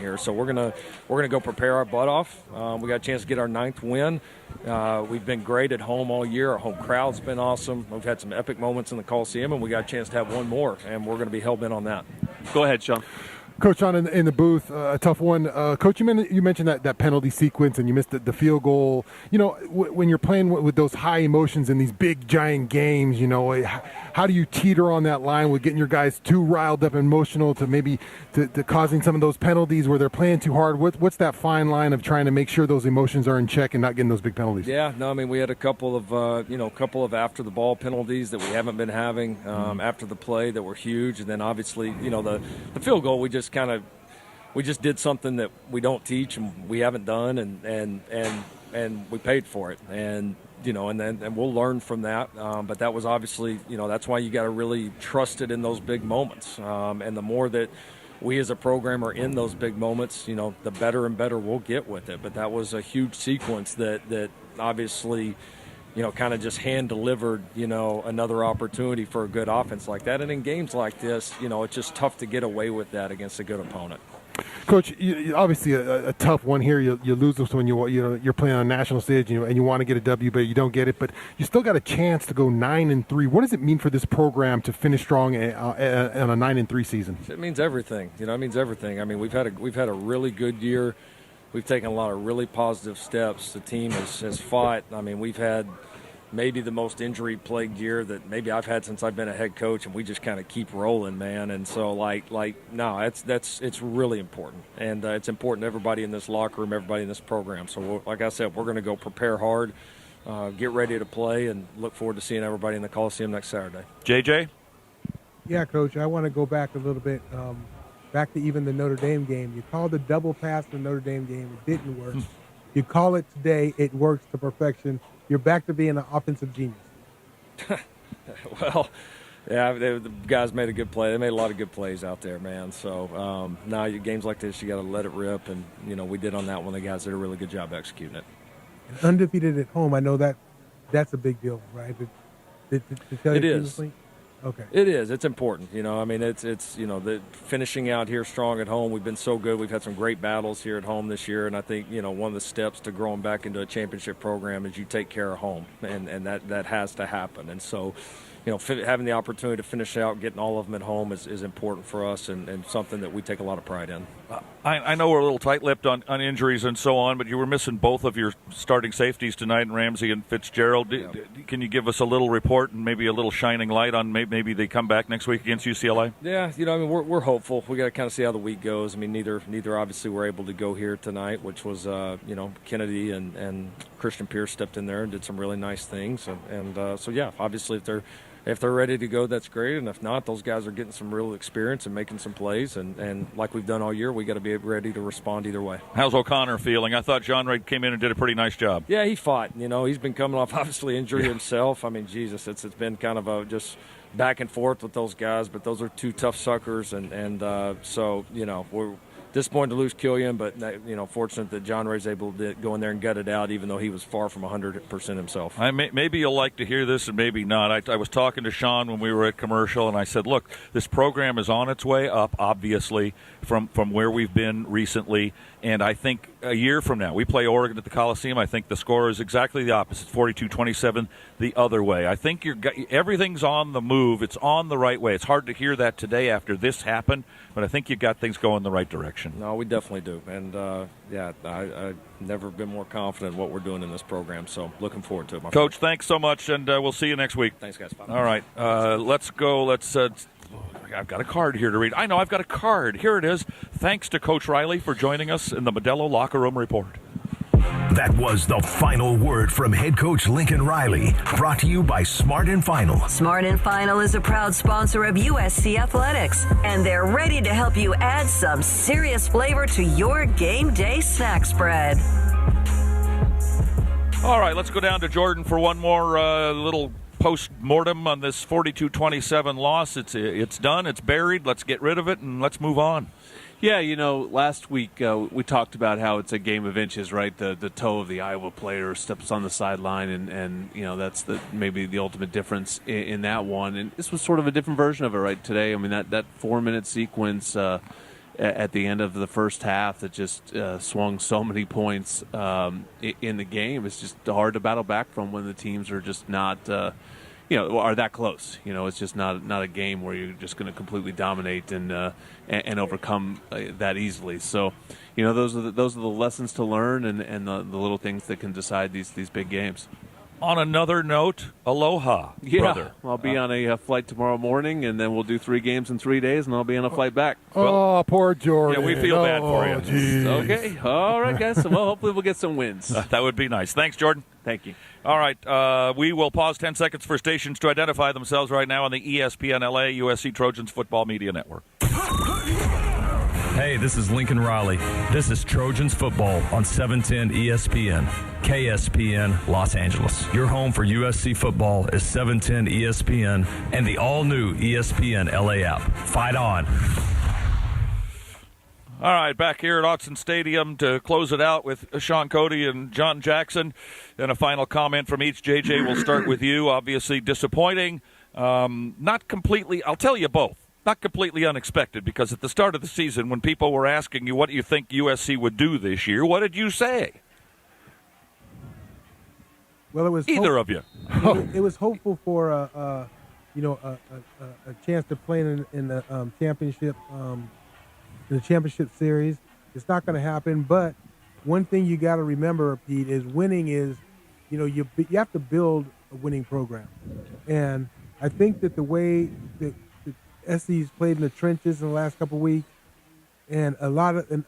here. So we're gonna go prepare our butt off. We got a chance to get our 9th win. We've been great at home all year. Our home crowd's been awesome. We've had some epic moments in the Coliseum, and we got a chance to have one more, and we're going to be hell-bent on that. Go ahead, Sean. Coach, Sean, in the booth, a tough one. Coach, you mentioned that penalty sequence and you missed the field goal. You know, when you're playing with those high emotions in these big, giant games, you know, how do you teeter on that line with getting your guys too riled up and emotional to maybe to causing some of those penalties where they're playing too hard? What's that fine line of trying to make sure those emotions are in check and not getting those big penalties? Yeah, no, I mean, we had a couple of after the ball penalties that we haven't been having after the play that were huge. And then obviously, you know, the field goal, we just did something that we don't teach and we haven't done, and we paid for it, and you know, and we'll learn from that. But that was obviously, you know, that's why you got to really trust it in those big moments. And the more that we as a program are in those big moments, you know, the better and better we'll get with it. But that was a huge sequence that obviously, you know, kind of just hand-delivered, you know, another opportunity for a good offense like that. And in games like this, you know, it's just tough to get away with that against a good opponent. Coach, obviously a tough one here. You lose this when you're playing on a national stage and you want to get a W, but you don't get it. But you still got a chance to go 9-3. What does it mean for this program to finish strong on a 9-3 season? It means everything. You know, it means everything. I mean, we've had a really good year. We've taken a lot of really positive steps. The team has fought. I mean, we've had maybe the most injury-plagued year that maybe I've had since I've been a head coach, and we just kind of keep rolling, man. And so, it's really important, and it's important to everybody in this locker room, everybody in this program. So, like I said, we're going to go prepare hard, get ready to play, and look forward to seeing everybody in the Coliseum next Saturday. JJ? Yeah, Coach, I want to go back a little bit, back to even the Notre Dame game. You called a double pass in the Notre Dame game. It didn't work. You call it today. It works to perfection. You're back to being an offensive genius. Well, yeah, the guys made a good play. They made a lot of good plays out there, man. So now games like this, you got to let it rip, and you know we did on that one. The guys did a really good job executing it. And undefeated at home, I know that's a big deal, right? To tell you it is. Seriously? Okay. It is. It's important. You know, I mean, it's you know, the finishing out here strong at home. We've been so good. We've had some great battles here at home this year, and I think, you know, one of the steps to growing back into a championship program is you take care of home, and that has to happen. And so, you know, having the opportunity to finish out, getting all of them at home is important for us, and something that we take a lot of pride in. I know we're a little tight-lipped on injuries and so on, but you were missing both of your starting safeties tonight, Ramsey and Fitzgerald. Yeah. Can you give us a little report and maybe a little shining light on maybe they come back next week against UCLA? Yeah, you know, I mean, we're hopeful. We got to kind of see how the week goes. I mean, neither obviously were able to go here tonight, which was, you know, Kennedy and Christian Pierce stepped in there and did some really nice things. And so, yeah, obviously if they're ready to go, that's great. And if not, those guys are getting some real experience and making some plays. And like we've done all year, we got to be ready to respond either way. How's O'Connor feeling? I thought John Ray came in and did a pretty nice job. Yeah, he fought. You know, he's been coming off, obviously, injury himself. I mean, Jesus, it's been kind of a just back and forth with those guys. But those are two tough suckers. And so, you know, we're disappointed to lose Killian, but, you know, fortunate that John Ray's able to go in there and gut it out, even though he was far from 100% himself. Maybe you'll like to hear this and maybe not. I was talking to Sean when we were at commercial, and I said, look, this program is on its way up, obviously, from where we've been recently. And I think a year from now, we play Oregon at the Coliseum. I think the score is exactly the opposite, 42-27 the other way. I think everything's on the move. It's on the right way. It's hard to hear that today after this happened, but I think you got things going the right direction. No, we definitely do. And, I've never been more confident in what we're doing in this program, so looking forward to it. Coach, thanks so much, and we'll see you next week. Thanks, guys. Bye. All right, let's go. I've got a card here to read. I know, I've got a card. Here it is. Thanks to Coach Riley for joining us in the Modelo Locker Room Report. That was the final word from head coach Lincoln Riley, brought to you by Smart & Final. Smart & Final is a proud sponsor of USC Athletics, and they're ready to help you add some serious flavor to your game day snack spread. All right, let's go down to Jordan for one more little post-mortem on this 42-27 loss. It's done. It's buried. Let's get rid of it, and let's move on. Yeah, you know, last week we talked about how it's a game of inches, right? The toe of the Iowa player steps on the sideline, and you know, that's maybe the ultimate difference in that one. And this was sort of a different version of it, right, today. I mean, that 4-minute sequence, at the end of the first half that just swung so many points in the game. It's just hard to battle back from when the teams are just not, are that close. It's just not a game where you're just going to completely dominate and overcome that easily. So, those are the lessons to learn and the little things that can decide these big games. On another note, aloha, brother. I'll be on a flight tomorrow morning, and then we'll do 3 games in 3 days, and I'll be on a flight back. Oh, poor Jordan. Yeah, we feel bad for you. Geez. Okay. All right, guys. Well, hopefully we'll get some wins. That would be nice. Thanks, Jordan. Thank you. All right, we will pause 10 seconds for stations to identify themselves right now on the ESPN LA USC Trojans Football Media Network. Hey, this is Lincoln Riley. This is Trojans football on 710 ESPN. KSPN Los Angeles. Your home for USC football is 710 ESPN and the all-new ESPN LA app. Fight on. All right, back here at Autzen Stadium to close it out with Sean Cody and John Jackson. And a final comment from each. JJ, we'll start with you. Obviously disappointing. Not completely, I'll tell you both. Not completely unexpected, because at the start of the season, when people were asking you what you think USC would do this year, what did you say? Well, it was either of you. It was hopeful for a chance to play in the championship series. It's not going to happen, but one thing you got to remember, Pete, is winning is, you have to build a winning program, and I think that the way that SC's played in the trenches in the last couple of weeks, and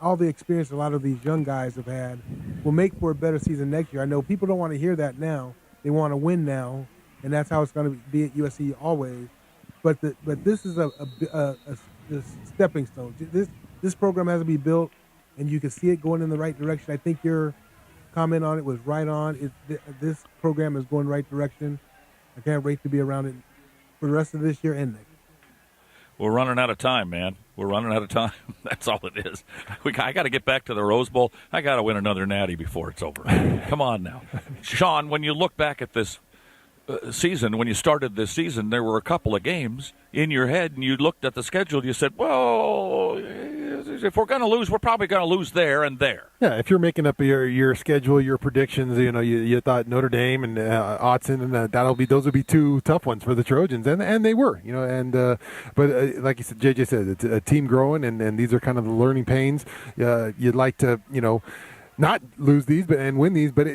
all the experience a lot of these young guys have had, will make for a better season next year. I know people don't want to hear that now; they want to win now, and that's how it's going to be at USC always. But this is a stepping stone. This program has to be built, and you can see it going in the right direction. I think your comment on it was right on. This program is going the right direction. I can't wait to be around it for the rest of this year and next. We're running out of time, man. We're running out of time. That's all it is. I got to get back to the Rose Bowl. I got to win another natty before it's over. Come on now. Sean, when you look back at this season, when you started this season, there were a couple of games in your head, and you looked at the schedule, you said, well, if we're going to lose, we're probably going to lose there and there. Yeah, if you're making up your schedule, your predictions, you thought Notre Dame and Autzen, and those would be 2 tough ones for the Trojans, and they were, but like you said, JJ said, it's a team growing, and these are kind of the learning pains. You'd like to, not lose these, and win these, but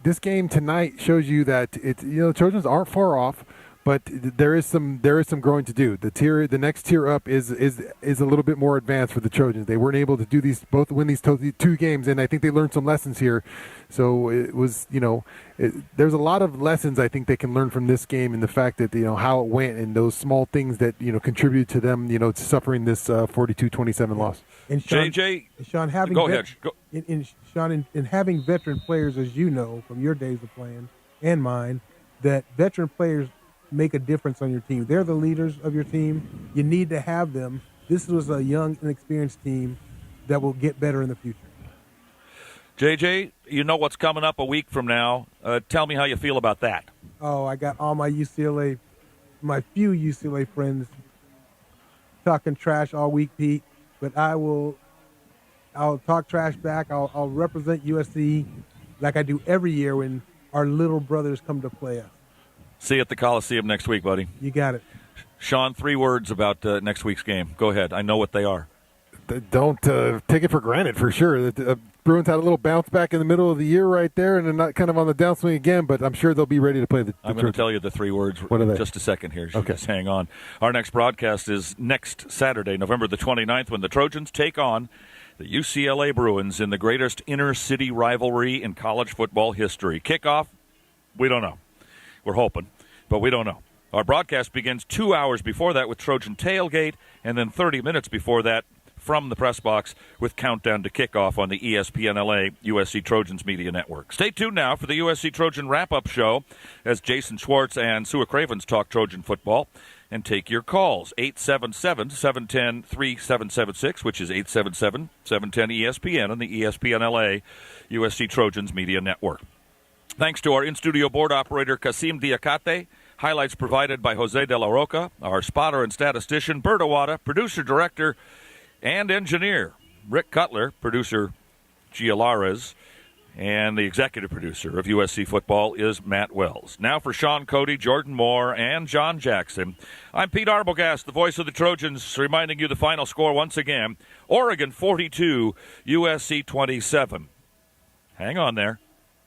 this game tonight shows you that the Trojans aren't far off. But there is some growing to do. The next tier up is a little bit more advanced for the Trojans. They weren't able to do win these 2 games, and I think they learned some lessons here. So it was, there's a lot of lessons I think they can learn from this game, and the fact that how it went and those small things that contributed to them suffering this 42-27 loss. And Sean, JJ, Sean, having go ahead. Go. Sean, in having veteran players, as you know from your days of playing and mine, that veteran players make a difference on your team. They're the leaders of your team. You need to have them. This was a young, inexperienced team that will get better in the future. JJ, you know what's coming up a week from now. Tell me how you feel about that. Oh, I got all my few UCLA friends talking trash all week, Pete. But I'll talk trash back. I'll represent USC like I do every year when our little brothers come to play us. See you at the Coliseum next week, buddy. You got it. Sean, 3 words about next week's game. Go ahead. I know what they are. Don't take it for granted, for sure. The Bruins had a little bounce back in the middle of the year right there, and they're not kind of on the downswing again, but I'm sure they'll be ready to play the I'm going to tell you the 3 words in just a second here. So okay. Just hang on. Our next broadcast is next Saturday, November the 29th, when the Trojans take on the UCLA Bruins in the greatest inner-city rivalry in college football history. Kickoff, we don't know. We're hoping, but we don't know. Our broadcast begins 2 hours before that with Trojan Tailgate, and then 30 minutes before that from the press box with Countdown to Kickoff on the ESPN LA USC Trojans Media Network. Stay tuned now for the USC Trojan wrap-up show as Jason Schwartz and Sua Cravens talk Trojan football and take your calls. 877-710-3776, which is 877-710-ESPN on the ESPN LA USC Trojans Media Network. Thanks to our in-studio board operator, Kasim Diakate. Highlights provided by Jose De La Roca, our spotter and statistician, Bert Awada, producer-director, and engineer Rick Cutler, producer Gialares, and the executive producer of USC Football is Matt Wells. Now for Sean Cody, Jordan Moore, and John Jackson, I'm Pete Arbogast, the voice of the Trojans, reminding you the final score once again. Oregon 42, USC 27. Hang on there.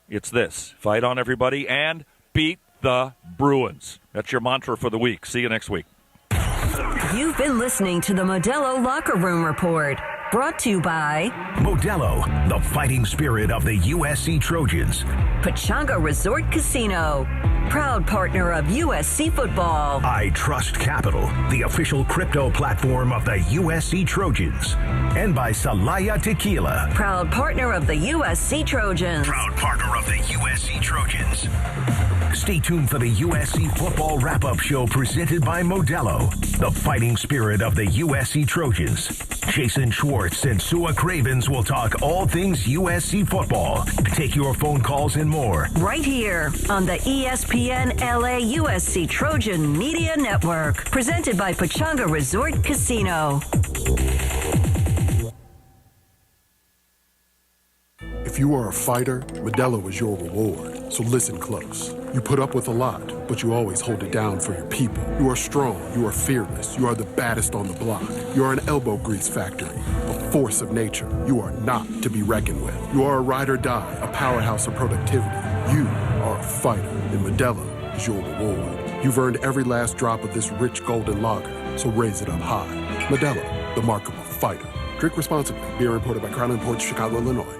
It's this. Fight on, everybody, and beat the Bruins. That's your mantra for the week. See you next week. You've been listening to the Modelo Locker Room Report, brought to you by Modelo, the fighting spirit of the USC Trojans. Pechanga Resort Casino, proud partner of USC Football. I Trust Capital, the official crypto platform of the USC Trojans. And by Salaya Tequila, Proud partner of the USC Trojans. proud partner of the USC Trojans. Stay tuned for the USC Football Wrap-Up Show presented by Modelo, the fighting spirit of the USC Trojans. Jason Schwartz and Sua Cravens will talk all things USC football. Take your phone calls and more. Right here on the ESPN LA USC Trojan Media Network. Presented by Pechanga Resort Casino. If you are a fighter, Modelo is your reward. So listen close. You put up with a lot, but you always hold it down for your people. You are strong, you are fearless, you are the baddest on the block. You are an elbow grease factory, a force of nature. You are not to be reckoned with. You are a ride or die, a powerhouse of productivity. You are a fighter, and Modelo is your reward. You've earned every last drop of this rich golden lager, so raise it up high. Modelo, the mark of a fighter. Drink responsibly. Beer imported by Crown Imports, Chicago, Illinois.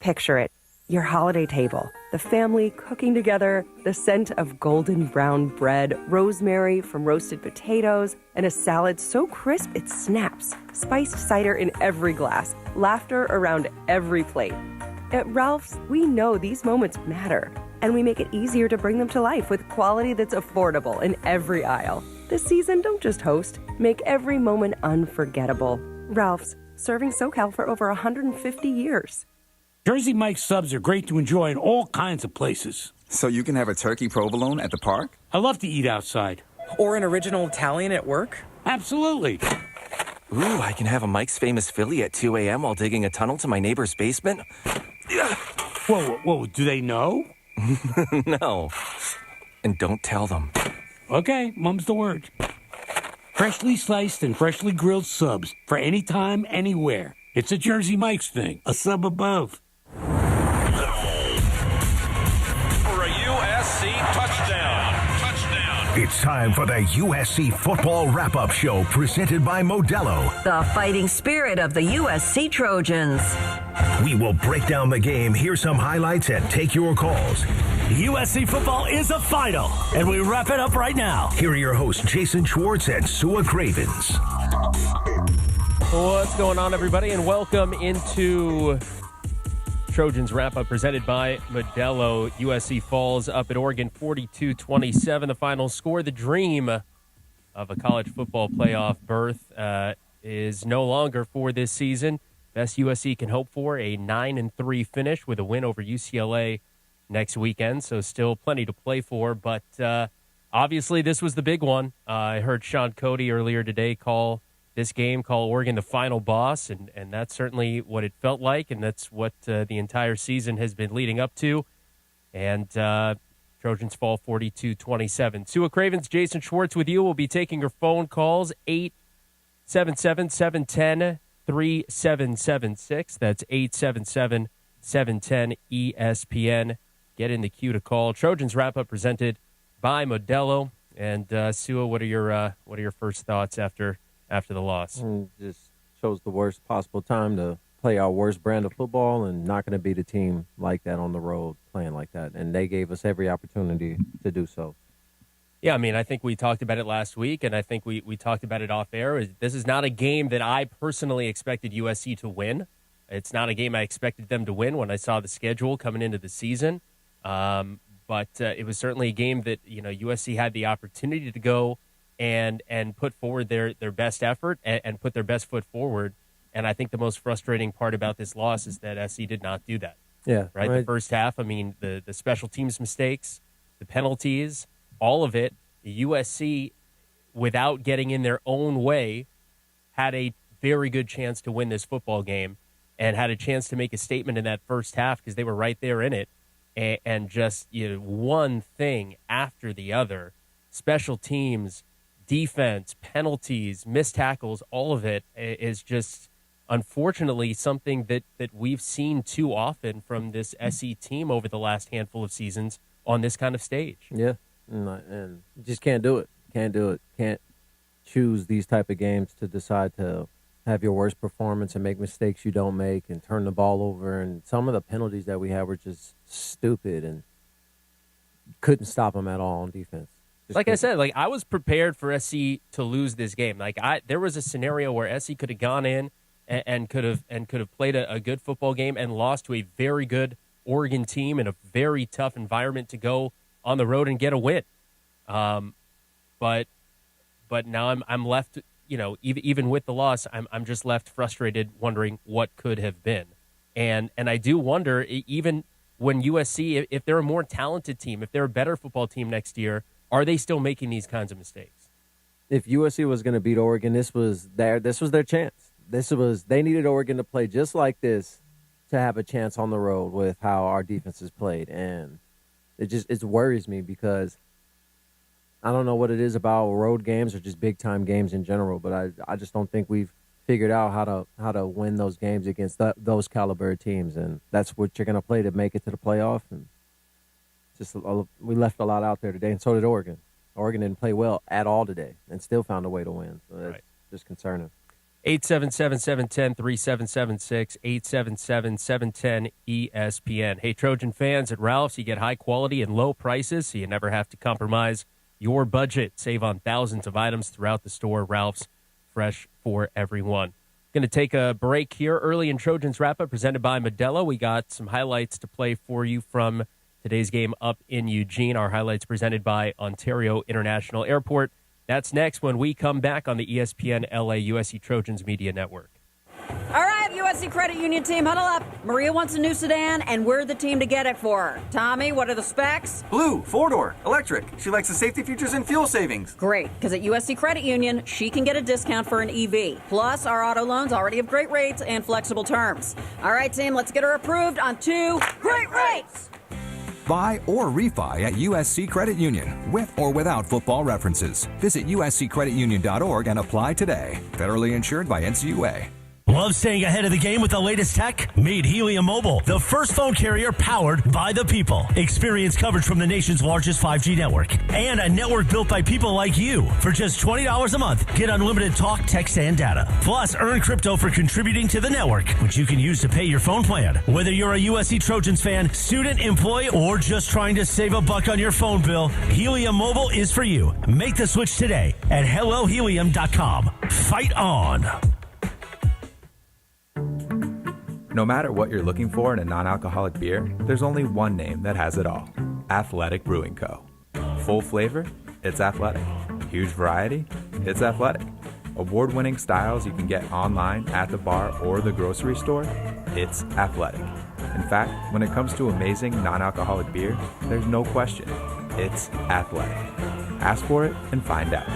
Picture it. Your holiday table, the family cooking together, the scent of golden brown bread, rosemary from roasted potatoes, and a salad so crisp it snaps, spiced cider in every glass, laughter around every plate. At Ralph's, we know these moments matter, and we make it easier to bring them to life with quality that's affordable in every aisle. This season, don't just host, make every moment unforgettable. Ralph's, serving SoCal for over 150 years. Jersey Mike's subs are great to enjoy in all kinds of places. So you can have a turkey provolone at the park? I love to eat outside. Or an original Italian at work? Absolutely. Ooh, I can have a Mike's Famous Philly at 2 a.m. while digging a tunnel to my neighbor's basement? Whoa, do they know? No. And don't tell them. Okay, mum's the word. Freshly sliced and freshly grilled subs for any time, anywhere. It's a Jersey Mike's thing, a sub above. For a USC touchdown. It's time for the USC Football Wrap-Up Show presented by Modelo. The fighting spirit of the USC Trojans. We will break down the game, hear some highlights, and take your calls. USC football is a final, and we wrap it up right now. Here are your hosts, Jason Schwartz and Sua Cravens. What's going on, everybody, and welcome into Trojans Wrap-Up presented by Modelo. USC falls up at Oregon 42-27. The final score. The dream of a college football playoff berth is no longer for this season. Best USC can hope for, a 9-3 finish with a win over UCLA next weekend, so still plenty to play for. But obviously this was the big one. I heard Sean Cody earlier today call this game, call Oregon the final boss, and that's certainly what it felt like, and that's what the entire season has been leading up to. And Trojans fall 42-27. Sua Cravens, Jason Schwartz with you. We'll be taking your phone calls, 877-710-3776. That's 877-710-ESPN. Get in the queue to call. Trojans Wrap-Up presented by Modelo. And Sua, what are your first thoughts after the loss? Just chose the worst possible time to play our worst brand of football, and not going to beat a team like that on the road playing like that. And they gave us every opportunity to do so. Yeah, I mean, I think we talked about it last week, and I think we talked about it off air. This is not a game that I personally expected USC to win. It's not a game I expected them to win when I saw the schedule coming into the season. But it was certainly a game that, USC had the opportunity to go and put forward their best effort and put their best foot forward. And I think the most frustrating part about this loss is that SC did not do that. Yeah. Right? The first half, I mean, the special teams mistakes, the penalties, all of it, USC, without getting in their own way, had a very good chance to win this football game and had a chance to make a statement in that first half because they were right there in it, and just one thing after the other, special teams, defense, penalties, missed tackles, all of it is just unfortunately something that we've seen too often from this SE team over the last handful of seasons on this kind of stage. Yeah, and you just can't do it. Can't choose these type of games to decide to have your worst performance and make mistakes you don't make and turn the ball over. And some of the penalties that we had were just stupid and couldn't stop them at all on defense. I said, I was prepared for SC to lose this game. There was a scenario where SC could have gone in and could have played a good football game and lost to a very good Oregon team in a very tough environment to go on the road and get a win. But now I'm left, even with the loss, I'm just left frustrated, wondering what could have been. And I do wonder, even when USC, if they're a more talented team, if they're a better football team next year, are they still making these kinds of mistakes? If USC was going to beat Oregon, this was their chance. They needed Oregon to play just like this to have a chance on the road with how our defense is played. And it worries me because I don't know what it is about road games or just big time games in general, but I just don't think we've figured out how to win those games against those caliber teams, and that's what you're going to play to make it to the playoff. And we left a lot out there today, and so did Oregon. Oregon didn't play well at all today and still found a way to win. So that's just concerning. 877-710-3776, 877-710-ESPN. Hey, Trojan fans, at Ralph's, you get high quality and low prices, so you never have to compromise your budget. Save on thousands of items throughout the store. Ralph's, fresh for everyone. Going to take a break here early in Trojans Wrap-Up presented by Modelo. We got some highlights to play for you from today's game up in Eugene. Our highlights presented by Ontario International Airport. That's next when we come back on the ESPN LA USC Trojans Media Network. All right, USC Credit Union team, huddle up. Maria wants a new sedan, and we're the team to get it for her. Tommy, what are the specs? Blue, 4-door, electric. She likes the safety features and fuel savings. Great, because at USC Credit Union, she can get a discount for an EV. Plus, our auto loans already have great rates and flexible terms. All right, team, let's get her approved on 2 great rates. Buy or refi at USC Credit Union, with or without football references. Visit usccreditunion.org and apply today. Federally insured by NCUA. Love staying ahead of the game with the latest tech? Meet Helium Mobile, the first phone carrier powered by the people. Experience coverage from the nation's largest 5G network and a network built by people like you. For just $20 a month, get unlimited talk, text, and data. Plus, earn crypto for contributing to the network, which you can use to pay your phone plan. Whether you're a USC Trojans fan, student, employee, or just trying to save a buck on your phone bill, Helium Mobile is for you. Make the switch today at hellohelium.com. Fight on. No matter what you're looking for in a non-alcoholic beer, there's only one name that has it all. Athletic Brewing Co. Full flavor? It's athletic. Huge variety? It's athletic. Award-winning styles you can get online, at the bar, or the grocery store? It's athletic. In fact, when it comes to amazing non-alcoholic beer, there's no question. It's athletic. Ask for it and find out.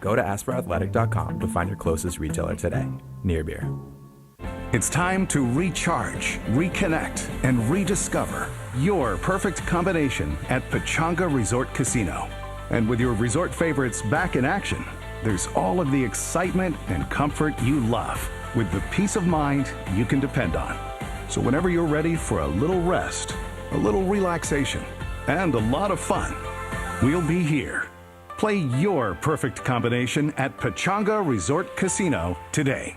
Go to askforathletic.com to find your closest retailer today. Near Beer. It's time to recharge, reconnect, and rediscover your perfect combination at Pechanga Resort Casino. And with your resort favorites back in action, there's all of the excitement and comfort you love with the peace of mind you can depend on. So whenever you're ready for a little rest, a little relaxation, and a lot of fun, we'll be here. Play your perfect combination at Pechanga Resort Casino today.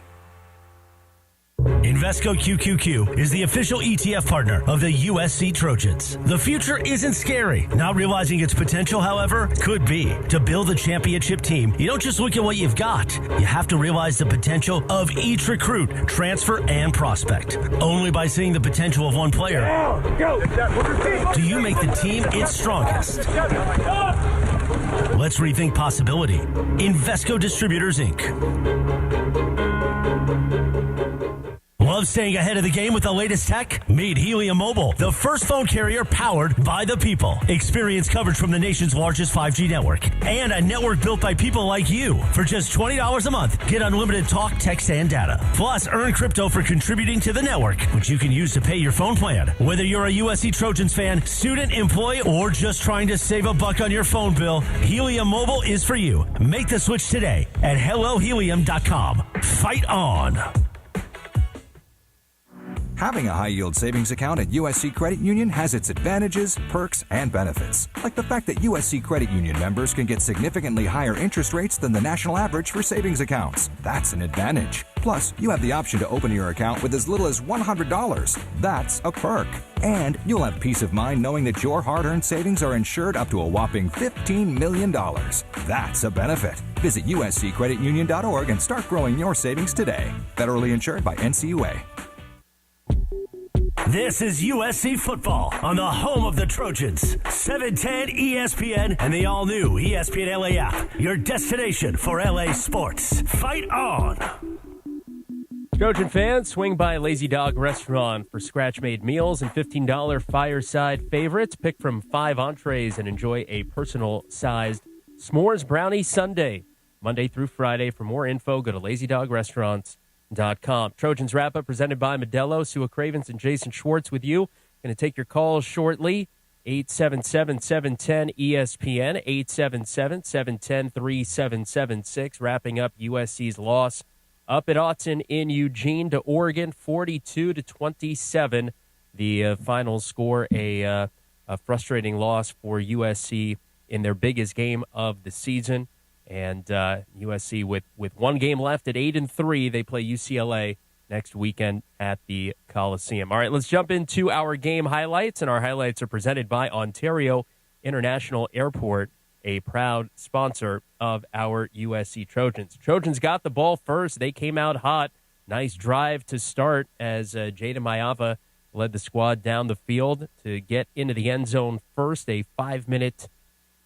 Invesco QQQ is the official ETF partner of the USC Trojans. The future isn't scary. Not realizing its potential, however, could be. To build a championship team, you don't just look at what you've got. You have to realize the potential of each recruit, transfer, and prospect. Only by seeing the potential of one player do you make the team its strongest. Let's rethink possibility. Invesco Distributors, Inc. Love love staying ahead of the game with the latest tech? Meet Helium Mobile, the first phone carrier powered by the people. Experience coverage from the nation's largest 5G network and a network built by people like you. For just $20 a month, get unlimited talk, text, and data. Plus, earn crypto for contributing to the network, which you can use to pay your phone plan. Whether you're a USC Trojans fan, student, employee, or just trying to save a buck on your phone bill, Helium Mobile is for you. Make the switch today at HelloHelium.com. Fight on. Having a high-yield savings account at USC Credit Union has its advantages, perks, and benefits. Like the fact that USC Credit Union members can get significantly higher interest rates than the national average for savings accounts. That's an advantage. Plus, you have the option to open your account with as little as $100. That's a perk. And you'll have peace of mind knowing that your hard-earned savings are insured up to a whopping $15 million. That's a benefit. Visit usccreditunion.org and start growing your savings today. Federally insured by NCUA. This is USC football on the home of the Trojans. 710 ESPN and the all-new ESPN LA app. Your destination for LA sports. Fight on! Trojan fans, swing by Lazy Dog Restaurant for scratch-made meals and $15 fireside favorites. Pick from 5 entrees and enjoy a personal-sized s'mores brownie sundae. Monday through Friday. For more info, go to LazyDogRestaurants.com. Trojans wrap-up presented by Modelo. Sua Cravens and Jason Schwartz with you. Going to take your calls shortly. 877-710-ESPN, 877-710-3776. Wrapping up USC's loss up at Autzen in Eugene to Oregon, 42-27. The final score, a frustrating loss for USC in their biggest game of the season. And USC with one game left at 8-3, they play UCLA next weekend at the Coliseum. All right, let's jump into our game highlights, and our highlights are presented by Ontario International Airport, a proud sponsor of our USC Trojans. Trojans got the ball first. They came out hot. Nice drive to start as Jada Mayava led the squad down the field to get into the end zone first. A 5-minute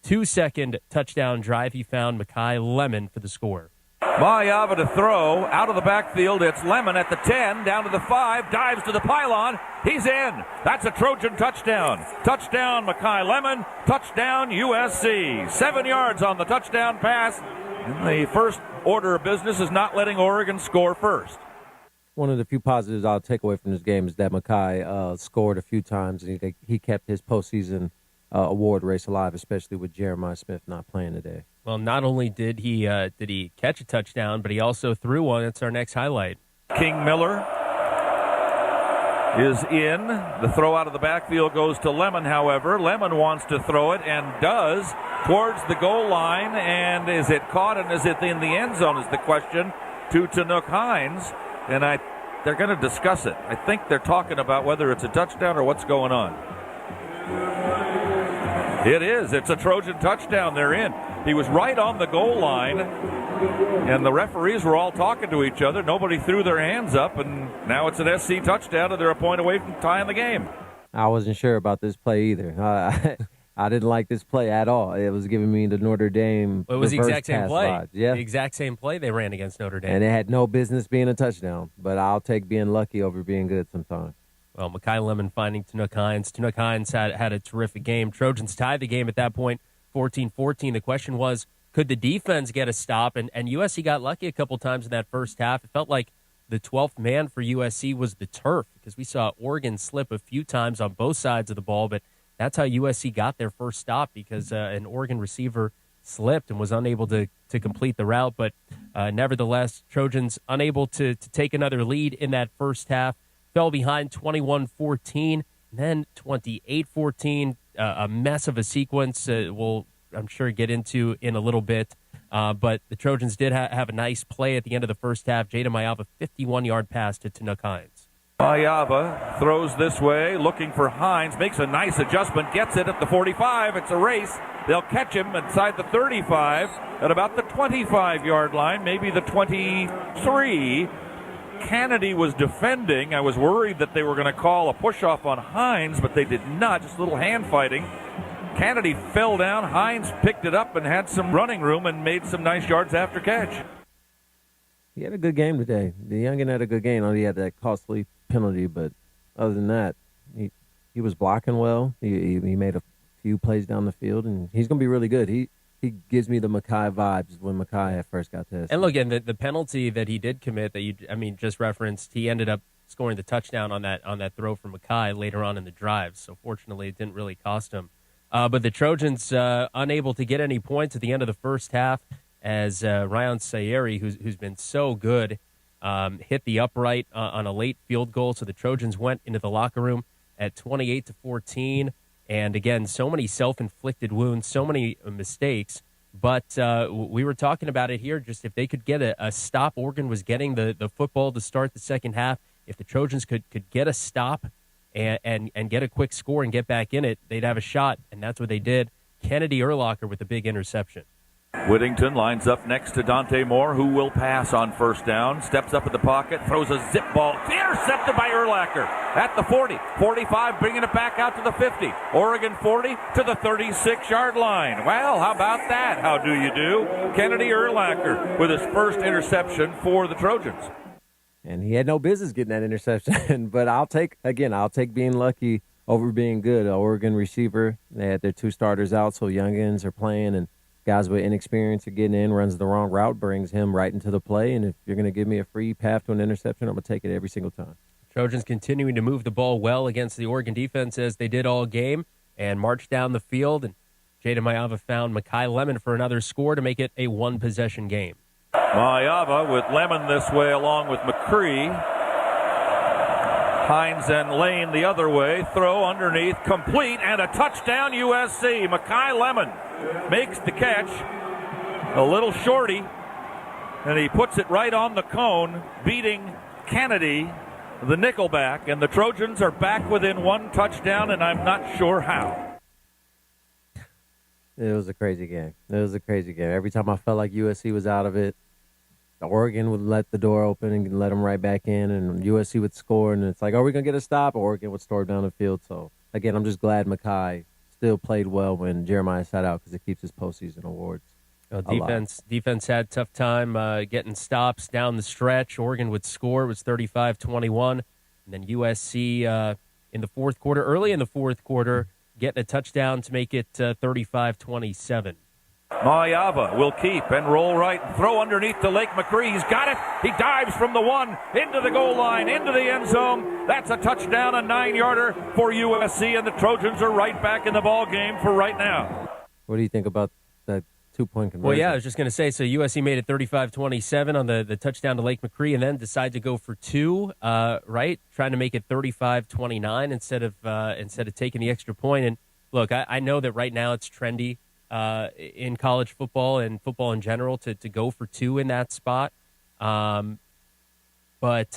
2-second touchdown drive. He found Makai Lemon for the score. Mayava to throw. Out of the backfield, it's Lemon at the 10, down to the 5, dives to the pylon. He's in. That's a Trojan touchdown. Touchdown, Makai Lemon. Touchdown, USC. 7 yards on the touchdown pass. And the first order of business is not letting Oregon score first. One of the few positives I'll take away from this game is that Makai scored a few times, and he kept his postseason award race alive, especially with Jeremiah Smith not playing today. Well, not only did he catch a touchdown, but he also threw one. That's our next highlight. King Miller is in. The throw out of the backfield goes to Lemon, however. Lemon wants to throw it and does towards the goal line. And is it caught and is it in the end zone is the question to Tanook Hines. And they're going to discuss it. I think they're talking about whether it's a touchdown or what's going on. It is. It's a Trojan touchdown. They're in. He was right on the goal line, and the referees were all talking to each other. Nobody threw their hands up, and now it's an SC touchdown, and they're a point away from tying the game. I wasn't sure about this play either. I didn't like this play at all. It was giving me the Notre Dame. Well, it was the exact same play. Vibes. Yeah. The exact same play they ran against Notre Dame. And it had no business being a touchdown, but I'll take being lucky over being good sometimes. Well, Makai Lemon finding Tanook Hines. Tanook Hines had a terrific game. Trojans tied the game at that point, 14-14. The question was, could the defense get a stop? And USC got lucky a couple times in that first half. It felt like the 12th man for USC was the turf because we saw Oregon slip a few times on both sides of the ball, but that's how USC got their first stop because an Oregon receiver slipped and was unable to complete the route. But nevertheless, Trojans unable to take another lead in that first half. Fell behind 21-14, then 28-14. A mess of a sequence we'll, I'm sure, get into in a little bit. But the Trojans did have a nice play at the end of the first half. Jada Mayava, 51-yard pass to Tanook Hines. Mayava throws this way, looking for Hines. Makes a nice adjustment, gets it at the 45. It's a race. They'll catch him inside the 35 at about the 25-yard line, maybe the 23. Kennedy was defending. I was worried that they were going to call a push-off on Hines, but they did not. Just a little hand fighting. Kennedy fell down. Hines picked it up and had some running room and made some nice yards after catch. he had a good game today. The youngin had a good game. He had that costly penalty, but other than that, he was blocking well. He made a few plays down the field, and he's going to be really good. He gives me the Mekhi vibes when Mekhi first got to SC. And look, and the penalty that he did commit that just referenced, he ended up scoring the touchdown on that throw from Mekhi later on in the drive. So fortunately, it didn't really cost him. But the Trojans unable to get any points at the end of the first half as Ryan Sayeri, who's been so good, hit the upright on a late field goal. So the Trojans went into the locker room at 28-14. And again, so many self-inflicted wounds, so many mistakes. But we were talking about it here, just if they could get a stop, Oregon was getting the football to start the second half. If the Trojans could get a stop and get a quick score and get back in it, they'd have a shot, and that's what they did. Kennedy Urlacher with a big interception. Whittington lines up next to Dante Moore, who will pass on first down. Steps up in the pocket, throws a zip ball. Intercepted by Urlacher at the 40, 45, bringing it back out to the 50. Oregon 40 to the 36-yard line. Well, how about that? How do you do? Kennedy Urlacher with his first interception for the Trojans. And he had no business getting that interception. But I'll take being lucky over being good. Oregon receiver, they had their two starters out, so youngins are playing, and guys with inexperience are getting in, runs the wrong route, brings him right into the play. And if you're going to give me a free path to an interception, I'm going to take it every single time. Trojans continuing to move the ball well against the Oregon defense as they did all game and march down the field. And Jada Mayava found Mekhi Lemon for another score to make it a one-possession game. Mayava with Lemon this way along with McCree. Hines and Lane the other way. Throw underneath, complete, and a touchdown USC. Mekhi Lemon makes the catch. A little shorty, and he puts it right on the cone, beating Kennedy, the nickelback, and the Trojans are back within one touchdown, and I'm not sure how. It was a crazy game. Every time I felt like USC was out of it, Oregon would let the door open and let them right back in, and USC would score, and it's like, are we going to get a stop? Oregon would storm down the field. So, again, I'm just glad Mekhi still played well when Jeremiah sat out because it keeps his postseason awards. Defense had a tough time getting stops down the stretch. Oregon would score. It was 35-21. And then USC early in the fourth quarter, getting a touchdown to make it 35-27. Mayava will keep and roll right and throw underneath to Lake McCree. He's got it. He dives from the 1 into the goal line, into the end zone. That's a touchdown, a 9-yarder for USC, and the Trojans are right back in the ball game for right now. What do you think about that 2-point conversion? Well, yeah, I was just going to say, so USC made it 35-27 on the touchdown to Lake McCree, and then decided to go for 2, right? Trying to make it 35-29 instead of taking the extra point. And look, I know that right now it's trendy in college football and football in general to go for 2 in that spot. But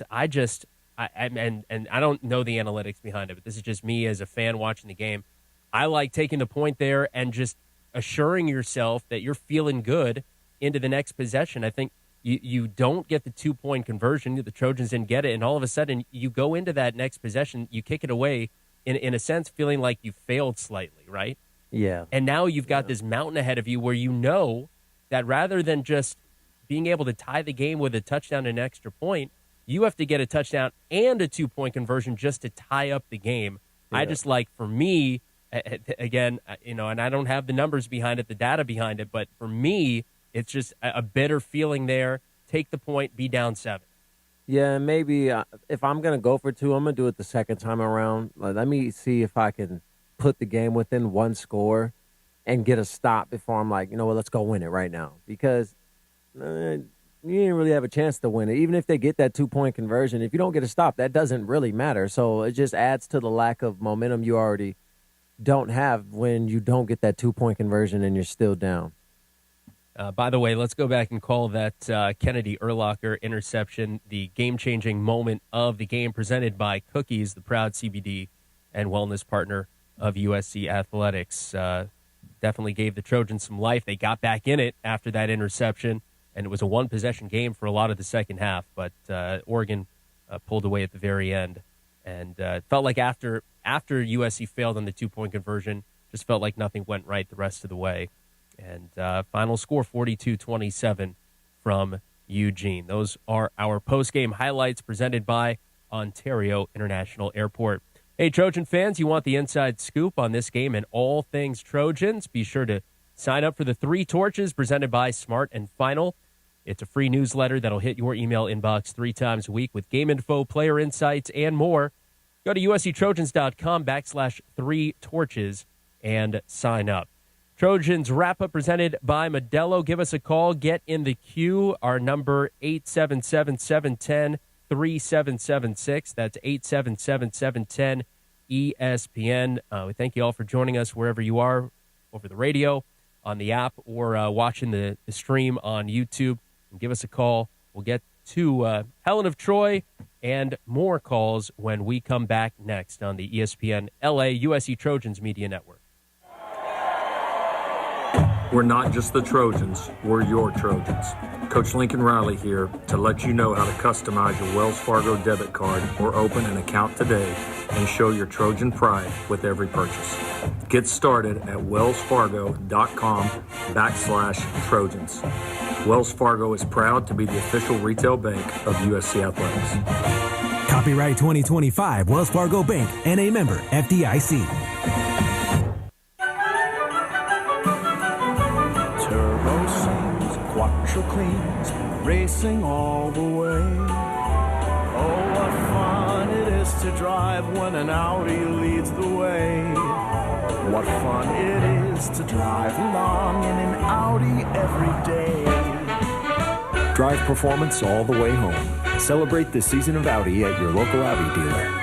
I don't know the analytics behind it, but this is just me as a fan watching the game. I like taking the point there and just assuring yourself that you're feeling good into the next possession. I think you don't get the 2-point conversion. The Trojans didn't get it, and all of a sudden you go into that next possession, you kick it away in a sense feeling like you failed slightly, right? Yeah. And now you've got this mountain ahead of you where you know that rather than just being able to tie the game with a touchdown and an extra point, you have to get a touchdown and a 2-point conversion just to tie up the game. Yeah. I just like, for me, again, and I don't have the numbers behind it, the data behind it, but for me, it's just a better feeling there. Take the point, be down 7. Yeah, maybe if I'm going to go for 2, I'm going to do it the second time around. Let me see if I can put the game within 1 score and get a stop before I'm like, let's go win it right now. Because you didn't really have a chance to win it. Even if they get that 2-point conversion, if you don't get a stop, that doesn't really matter. So it just adds to the lack of momentum you already don't have when you don't get that 2-point conversion and you're still down. By the way, let's go back and call that Kennedy Urlacher interception the game-changing moment of the game, presented by Cookies, the proud CBD and wellness partner of USC Athletics. Definitely gave the Trojans some life. They got back in it after that interception, and it was a one-possession game for a lot of the second half, but Oregon pulled away at the very end. And it felt like after USC failed on the 2-point conversion, just felt like nothing went right the rest of the way. And final score, 42-27 from Eugene. Those are our post-game highlights presented by Ontario International Airport. Hey, Trojan fans, you want the inside scoop on this game and all things Trojans? Be sure to sign up for the 3 Torches presented by Smart and Final. It's a free newsletter that'll hit your email inbox 3 times a week with game info, player insights, and more. Go to usctrojans.com/3 Torches and sign up. Trojans wrap-up presented by Modelo. Give us a call. Get in the queue. Our number, 877-710-3776. That's 877-710-ESPN. We thank you all for joining us wherever you are, over the radio, on the app, or watching the stream on YouTube. And give us a call. We'll get to Helen of Troy and more calls when we come back next on the ESPN LA USC Trojans Media Network. We're not just the Trojans, we're your Trojans. Coach Lincoln Riley here to let you know how to customize your Wells Fargo debit card or open an account today and show your Trojan pride with every purchase. Get started at wellsfargo.com/Trojans. Wells Fargo is proud to be the official retail bank of USC Athletics. Copyright 2025 Wells Fargo Bank, N.A. member, FDIC. Turbo sings, quattro cleans, racing all the way. Oh, what fun it is to drive when an Audi leads the way. What fun it is to drive along in an Audi every day. Drive performance all the way home. Celebrate the season of Audi at your local Audi dealer.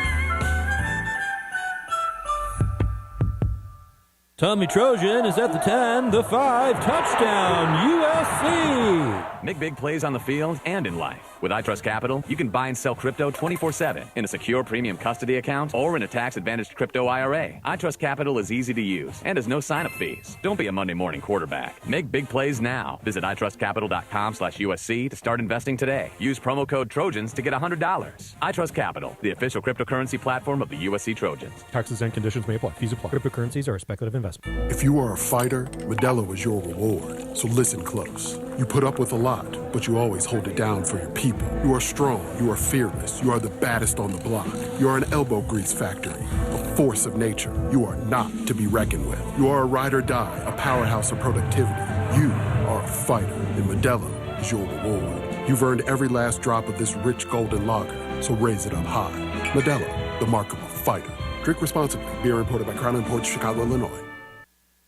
Tommy Trojan is at the 10, the 5, touchdown, USC! Make big plays on the field and in life. With iTrust Capital, you can buy and sell crypto 24/7 in a secure premium custody account or in a tax-advantaged crypto IRA. iTrust Capital is easy to use and has no sign-up fees. Don't be a Monday morning quarterback. Make big plays now. Visit itrustcapital.com/USC to start investing today. Use promo code Trojans to get $100. iTrust Capital, the official cryptocurrency platform of the USC Trojans. Taxes and conditions may apply. Fees apply. Cryptocurrencies are a speculative investment. If you are a fighter, Modelo is your reward. So listen close. You put up with a lot, but you always hold it down for your people. You are strong. You are fearless. You are the baddest on the block. You are an elbow grease factory, a force of nature. You are not to be reckoned with. You are a ride or die, a powerhouse of productivity. You are a fighter, and Modelo is your reward. You've earned every last drop of this rich golden lager, so raise it up high. Modelo, the mark of a fighter. Drink responsibly. Beer imported by Crown Imports, Chicago, Illinois.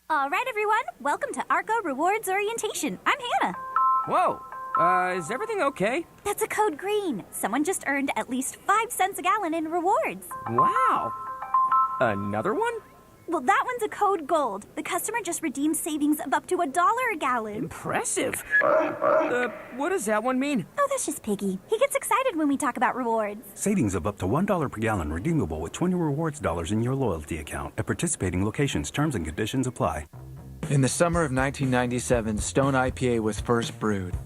All right, everyone. Welcome to ARCO Rewards Orientation. I'm Hannah. Whoa. Is everything okay? That's a code green. Someone just earned at least 5 cents a gallon in rewards. Wow. Another one? Well, that one's a code gold. The customer just redeemed savings of up to $1 a gallon. Impressive. What does that one mean? Oh, that's just Piggy. He gets excited when we talk about rewards. Savings of up to $1 per gallon redeemable with 20 rewards dollars in your loyalty account. At participating locations, terms and conditions apply. In the summer of 1997, Stone IPA was first brewed.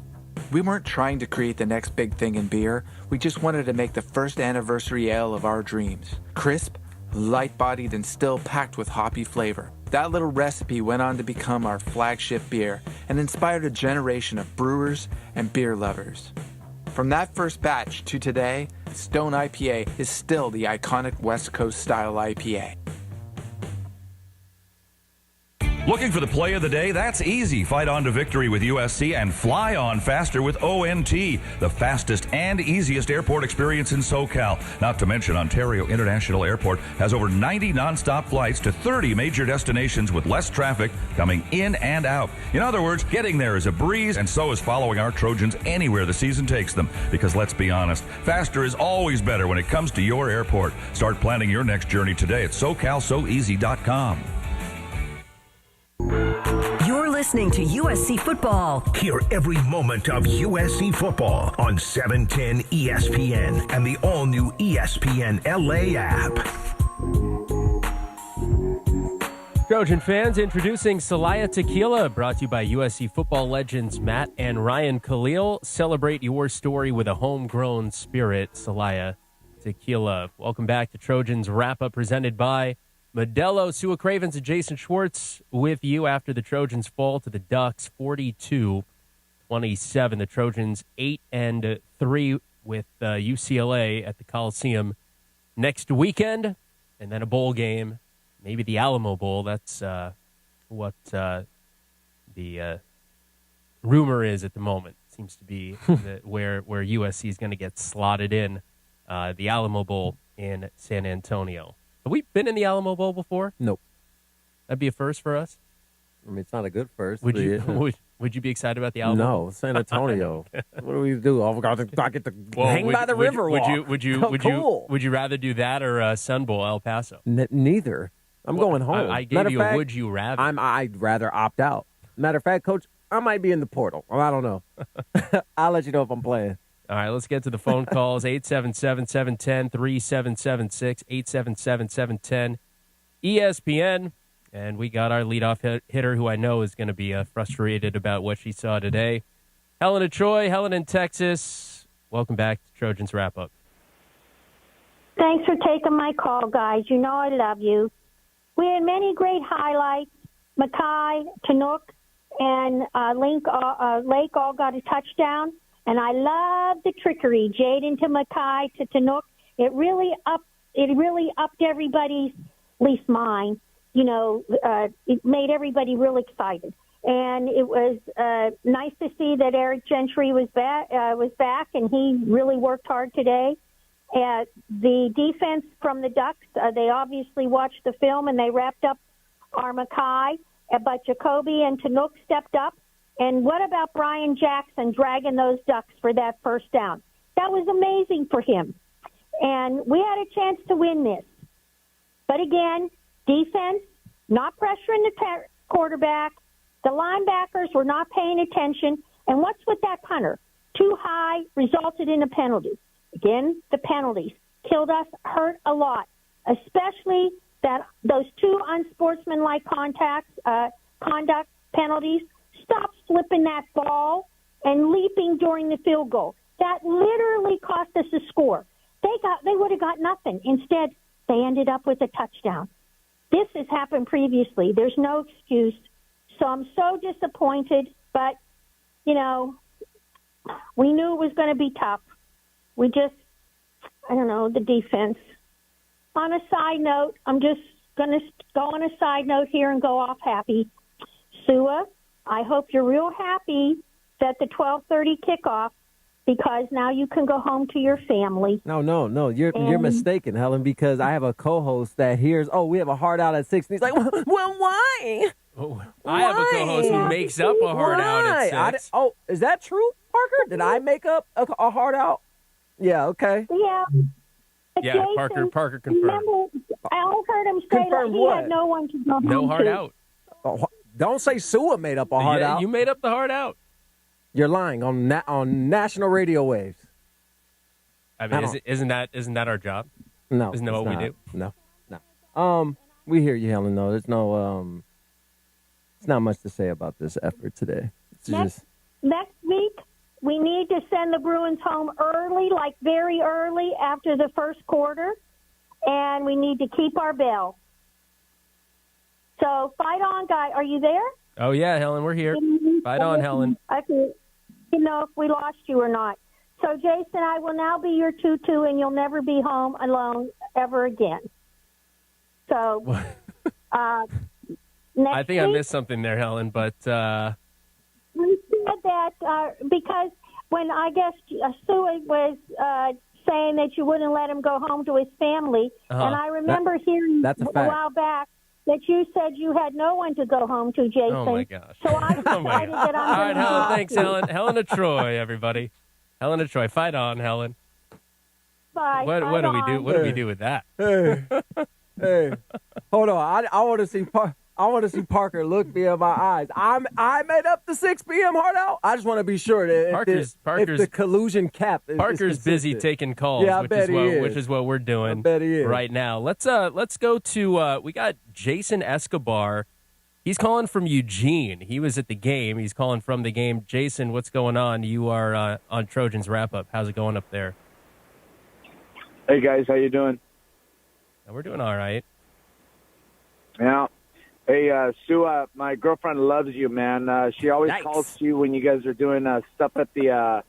We weren't trying to create the next big thing in beer. We just wanted to make the first anniversary ale of our dreams. Crisp, light-bodied, and still packed with hoppy flavor. That little recipe went on to become our flagship beer and inspired a generation of brewers and beer lovers. From that first batch to today, Stone IPA is still the iconic West Coast style IPA. Looking for the play of the day? That's easy. Fight on to victory with USC and fly on faster with ONT, the fastest and easiest airport experience in SoCal. Not to mention Ontario International Airport has over 90 nonstop flights to 30 major destinations with less traffic coming in and out. In other words, getting there is a breeze, and so is following our Trojans anywhere the season takes them. Because let's be honest, faster is always better when it comes to your airport. Start planning your next journey today at SoCalSoEasy.com. You're listening to USC Football. Hear every moment of USC football on 710 ESPN and the all-new ESPN LA app. Trojan fans, introducing Celaya Tequila, brought to you by USC football legends Matt and Ryan Khalil. Celebrate your story with a homegrown spirit, Celaya Tequila. Welcome back to Trojans Wrap-Up, presented by Modelo. Sua Cravens and Jason Schwartz with you after the Trojans fall to the Ducks 42-27. 42-27. The Trojans 8-3 with UCLA at the Coliseum next weekend, and then a bowl game, maybe the Alamo Bowl. That's what the rumor is at the moment. Seems to be where USC is going to get slotted in, the Alamo Bowl in San Antonio. Have we been in the Alamo Bowl before? Nope. That'd be a first for us. I mean, it's not a good first. Would you be excited about the Alamo Bowl? No, San Antonio. What do we do? I get to hang by the river walk. Would you rather do that or Sun Bowl El Paso? Neither. I'm going home. I gave you a would you rather. I'd rather opt out. Matter of fact, Coach, I might be in the portal. I don't know. I'll let you know if I'm playing. All right, let's get to the phone calls. 877-710-3776, 877-710-ESPN. And we got our leadoff hitter, who I know is going to be frustrated about what she saw today. Helen of Troy, Helen in Texas. Welcome back to Trojans Wrap-Up. Thanks for taking my call, guys. You know I love you. We had many great highlights. Mackay, Tanook, and Lake all got a touchdown. And I love the trickery. Jaden to Mackay to Tanook. It really upped everybody's, at least mine. It made everybody real excited. And it was nice to see that Eric Gentry was back, and he really worked hard today. The defense from the Ducks, they obviously watched the film, and they wrapped up our Mackay, but Jacoby and Tanook stepped up. And what about Brian Jackson dragging those Ducks for that first down? That was amazing for him. And we had a chance to win this. But again, defense, not pressuring the quarterback. The linebackers were not paying attention. And what's with that punter? Too high, resulted in a penalty. Again, the penalties killed us, hurt a lot, especially those two unsportsmanlike conduct penalties. Stop flipping that ball and leaping during the field goal. That literally cost us a score. They would have got nothing. Instead, they ended up with a touchdown. This has happened previously. There's no excuse. So I'm so disappointed, but, we knew it was going to be tough. We just, the defense. On a side note, I'm just going to go on a side note here and go off happy. Sua, I hope you're real happy that the 12:30 kickoff, because now you can go home to your family. No. You're mistaken, Helen, because I have a co-host that hears, we have a heart out at 6. And he's like, well, why? I have a co-host who makes up a heart out at 6. Is that true, Parker? Did I make up a heart out? Yeah, okay. Yeah. Yeah, Jason, Parker confirmed. Remember, I heard him say that he had no one to go home No heart to. out. Don't say Sua made up a heart out. You made up the heart out. You're lying on national radio waves. I mean, isn't that our job? No. Isn't that what we do? No. We hear you, Helen, though. There's no it's not much to say about this effort today. It's Next week, we need to send the Bruins home early, like very early after the first quarter, and we need to keep our bell. So fight on, guy. Are you there? Oh, yeah, Helen, we're here. Fight on, Helen. I can if we lost you or not. So, Jason, I will now be your tutu, and you'll never be home alone ever again. So, next I think I missed something there, Helen, but... We said that because when I guess Sue was saying that you wouldn't let him go home to his family, and I remember hearing a while back that you said you had no one to go home to, Jason. Oh, my gosh. So I decided that I'm All right, going to Helen, thanks, Helen. Helen of Troy, everybody. Helen of Troy. Fight on, Helen. Bye. What do we do? What do we do with that? Hey, hold on. I want to see Parker look me in my eyes. I made up the 6 p.m. heart out. I just want to be sure that if the collusion cap is Parker's busy taking calls, which is what we're doing right now. Let's go to we got Jason Escobar. He's calling from Eugene. He was at the game. He's calling from the game. Jason, what's going on? You are on Trojans Wrap-Up. How's it going up there? Hey, guys. How you doing? We're doing all right. Yeah. Hey, Sue, my girlfriend loves you, man. She always calls you when you guys are doing stuff at the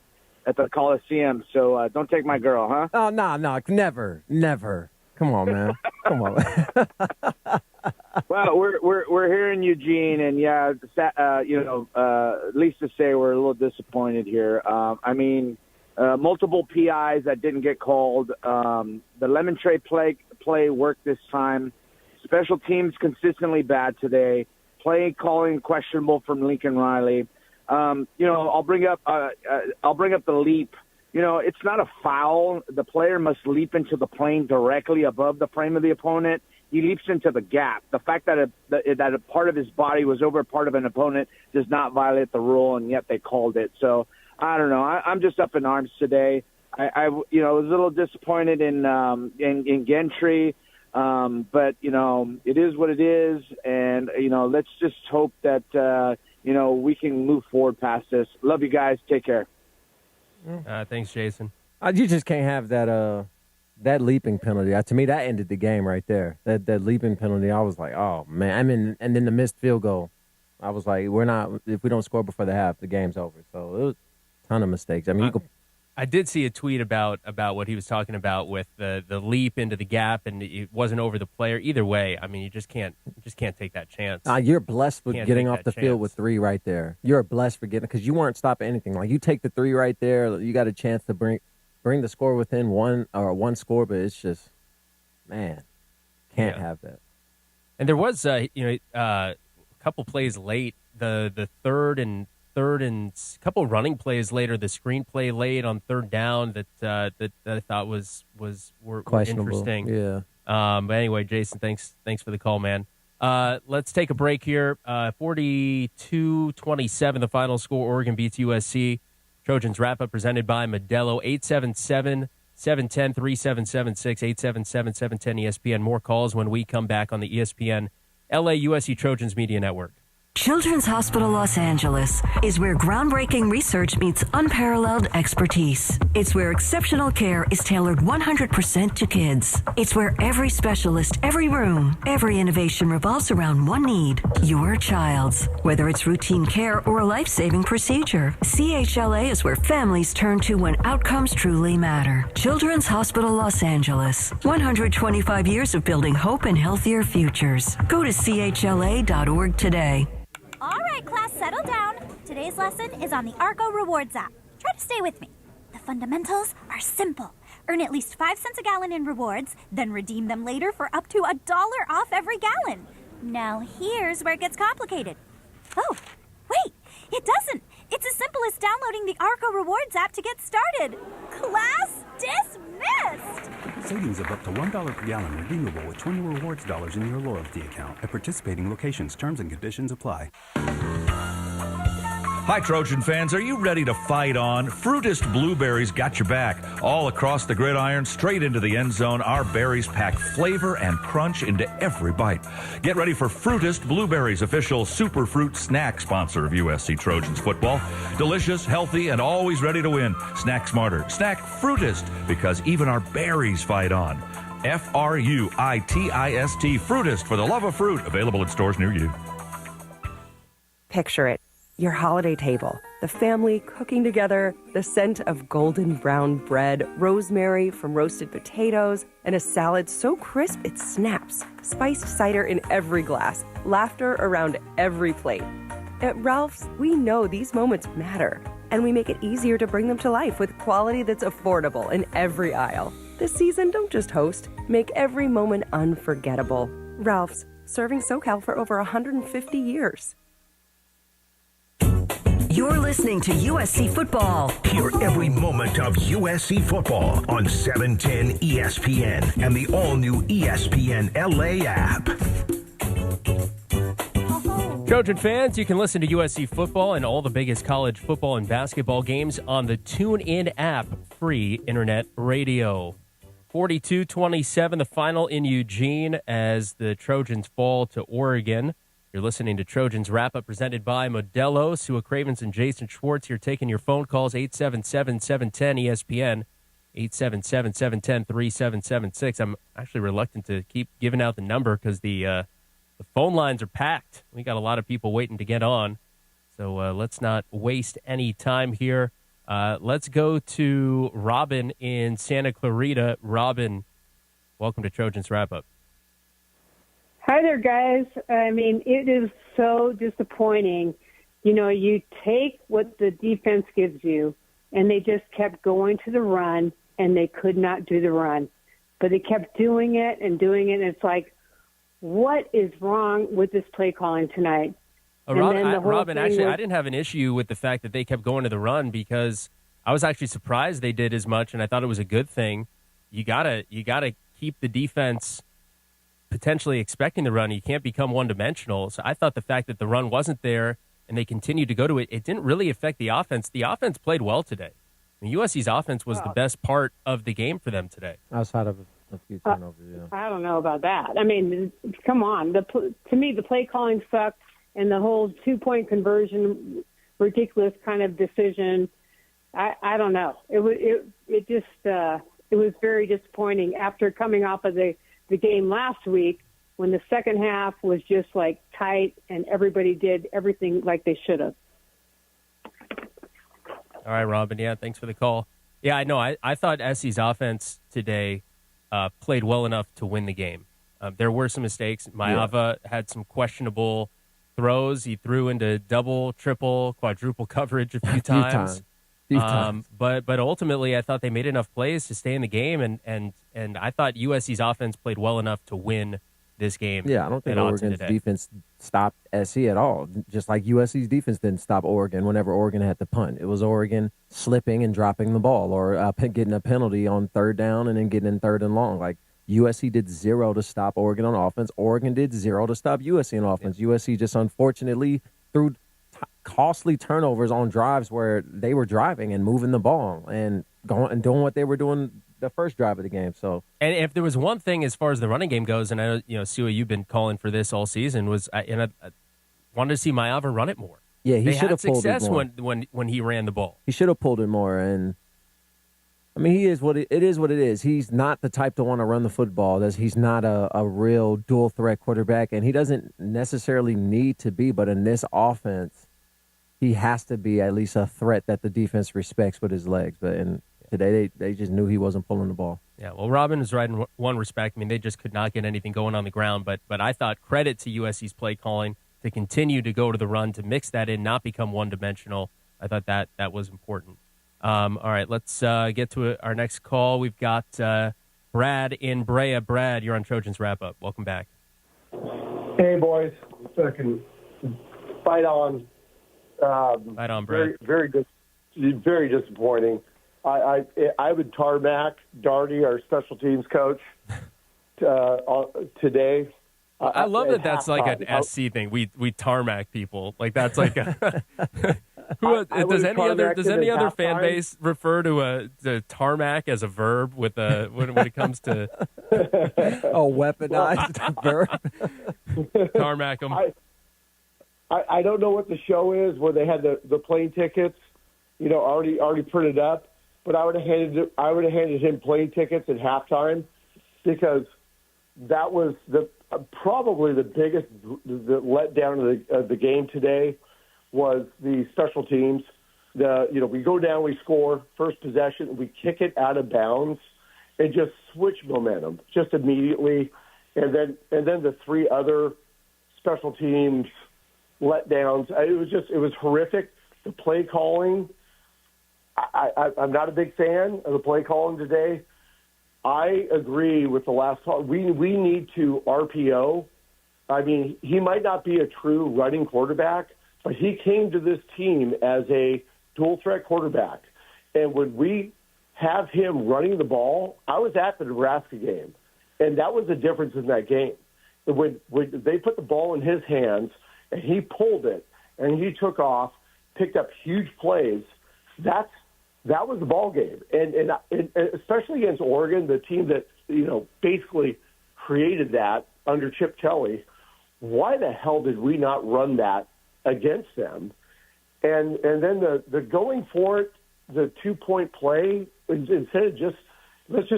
Coliseum. So don't take my girl, huh? Oh, no, never. Come on, man. Come on. Well, we're here in Eugene, and yeah, at least to say we're a little disappointed here. Multiple PIs that didn't get called. The lemon tray play worked this time. Special teams consistently bad today. Play calling questionable from Lincoln Riley. I'll bring up the leap. It's not a foul. The player must leap into the plane directly above the frame of the opponent. He leaps into the gap. The fact that a part of his body was over a part of an opponent does not violate the rule, and yet they called it. So I don't know. I'm just up in arms today. I was a little disappointed in Gentry. But, it is what it is. And, let's just hope that, we can move forward past this. Love you guys. Take care. Thanks, Jason. You just can't have that leaping penalty. To me, that ended the game right there. That leaping penalty, I was like, oh, man. And then the missed field goal. I was like, if we don't score before the half, the game's over. So it was a ton of mistakes. I did see a tweet about what he was talking about with the leap into the gap, and it wasn't over the player. Either way, you just can't take that chance. You're blessed for getting off the field with 3 right there. You're blessed for getting, because you weren't stopping anything. Like, you take the 3 right there, you got a chance to bring the score within one score, but it's just, man, can't have that. And there was a couple plays late, the third and a couple running plays later, the screenplay late on third down that I thought were interesting. Yeah. But anyway, Jason, thanks for the call, man. Let's take a break here. 42-27, the final score. Oregon beats USC. Trojans wrap up presented by Modelo. 877-710-3776, 877-710-ESPN. More calls when we come back on the ESPN LA USC Trojans Media Network. Children's Hospital Los Angeles is where groundbreaking research meets unparalleled expertise. It's where exceptional care is tailored 100% to kids. It's where every specialist, every room, every innovation revolves around one need, your child's. Whether it's routine care or a life-saving procedure, CHLA is where families turn to when outcomes truly matter. Children's Hospital Los Angeles. 125 years of building hope and healthier futures. Go to chla.org today. All right, class, settle down. Today's lesson is on the Arco Rewards app. Try to stay with me. The fundamentals are simple. Earn at least 5 cents a gallon in rewards, then redeem them later for up to $1 off every gallon. Now, here's where it gets complicated. Oh, wait, it doesn't. It's as simple as downloading the Arco Rewards app to get started. Class dismissed! Savings of up to $1 per gallon redeemable with 20 rewards dollars in your loyalty account. At participating locations, terms and conditions apply. Hi, Trojan fans. Are you ready to fight on? Fruitist Blueberries got your back. All across the gridiron, straight into the end zone, our berries pack flavor and crunch into every bite. Get ready for Fruitist Blueberries, official superfruit snack sponsor of USC Trojans football. Delicious, healthy, and always ready to win. Snack smarter. Snack Fruitist, because even our berries fight on. Fruitist, Fruitist, for the love of fruit. Available in stores near you. Picture it. Your holiday table, the family cooking together, the scent of golden brown bread, rosemary from roasted potatoes, and a salad so crisp it snaps, spiced cider in every glass, laughter around every plate. At Ralph's, we know these moments matter, and we make it easier to bring them to life with quality that's affordable in every aisle. This season, don't just host, make every moment unforgettable. Ralph's, serving SoCal for over 150 years. You're listening to USC Football. Hear every moment of USC football on 710 ESPN and the all-new ESPN LA app. Trojan fans, you can listen to USC Football and all the biggest college football and basketball games on the TuneIn app, free internet radio. 42-27, the final in Eugene as the Trojans fall to Oregon. You're listening to Trojans Wrap-Up presented by Modelo. Sua Cravens and Jason Schwartz here taking your phone calls, 877-710-ESPN, 877-710-3776. I'm actually reluctant to keep giving out the number because the The phone lines are packed. We got a lot of people waiting to get on. So let's not waste any time here. Let's go to Robin in Santa Clarita. Robin, welcome to Trojans Wrap-Up. Hi there, guys. I mean, it is so disappointing. You know, you take what the defense gives you, and they just kept going to the run, and they could not do the run. But they kept doing it, and it's like, what is wrong with this play calling tonight? Robin, actually, I didn't have an issue with the fact that they kept going to the run because I was actually surprised they did as much, and I thought it was a good thing. You gotta keep the defense potentially expecting the run. You can't become one-dimensional. So I thought the fact that the run wasn't there and they continued to go to it, it didn't really affect the offense. The offense played well today. I mean, USC's offense was the best part of the game for them today. Outside of a few turnovers, yeah. I don't know about that. I mean, come on. To me, the play calling sucked, and the whole 2-point conversion, ridiculous kind of decision. I don't know. It was very disappointing after coming off of the game last week when the second half was just like tight and everybody did everything like they should have. All right, Robin. Yeah, thanks for the call. Yeah, I know. I thought SC's offense today played well enough to win the game. There were some mistakes. Maava had some questionable throws. He threw into double, triple, quadruple coverage a few times. But ultimately, I thought they made enough plays to stay in the game, and I thought USC's offense played well enough to win this game. Yeah, I don't think Oregon's defense stopped SC at all. Just like USC's defense didn't stop Oregon whenever Oregon had to punt. It was Oregon slipping and dropping the ball or getting a penalty on third down and then getting in third and long. Like USC did zero to stop Oregon on offense. Oregon did zero to stop USC on offense. Yeah. USC just unfortunately threw costly turnovers on drives where they were driving and moving the ball and going and doing what they were doing the first drive of the game. So, and if there was one thing as far as the running game goes, and I know, Sua, you've been calling for this all season, was I wanted to see Maava run it more. Yeah, he should have pulled it more. They had success when he ran the ball. He should have pulled it more. And I mean, it is what it is. He's not the type to want to run the football. He's not a real dual threat quarterback, and he doesn't necessarily need to be. But in this offense, he has to be at least a threat that the defense respects with his legs. But today, they just knew he wasn't pulling the ball. Yeah, well, Robin is right in one respect. I mean, they just could not get anything going on the ground. But I thought credit to USC's play calling to continue to go to the run, to mix that in, not become one-dimensional. I thought that was important. All right, let's get to our next call. We've got Brad in Brea. Brad, you're on Trojans Wrap-Up. Welcome back. Hey, boys. Fucking fight on. Fight on, Brad. Very good. Very disappointing. I would tarmac Darty, our special teams coach, today. I love that that's like an SC thing. We tarmac people. Like that's like a does any other fan base refer to the tarmac as a verb with when it comes to weaponized verb? Tarmac them. I don't know what the show is where they had the plane tickets, already printed up. But I would have handed him plane tickets at halftime because that was probably the biggest letdown of the game today was the special teams. We go down, we score first possession, we kick it out of bounds, and just switch momentum just immediately, and then the three other special teams letdowns. It was horrific. The play calling. I'm not a big fan of the play calling today. I agree with the last call. We need to RPO. I mean, he might not be a true running quarterback, but he came to this team as a dual-threat quarterback. And when we have him running the ball, I was at the Nebraska game, and that was the difference in that game. When they put the ball in his hands, and he pulled it, and he took off, picked up huge plays, that was the ball game, and especially against Oregon, the team that basically created that under Chip Kelly. Why the hell did we not run that against them? And then the going for it, the 2-point play instead of let's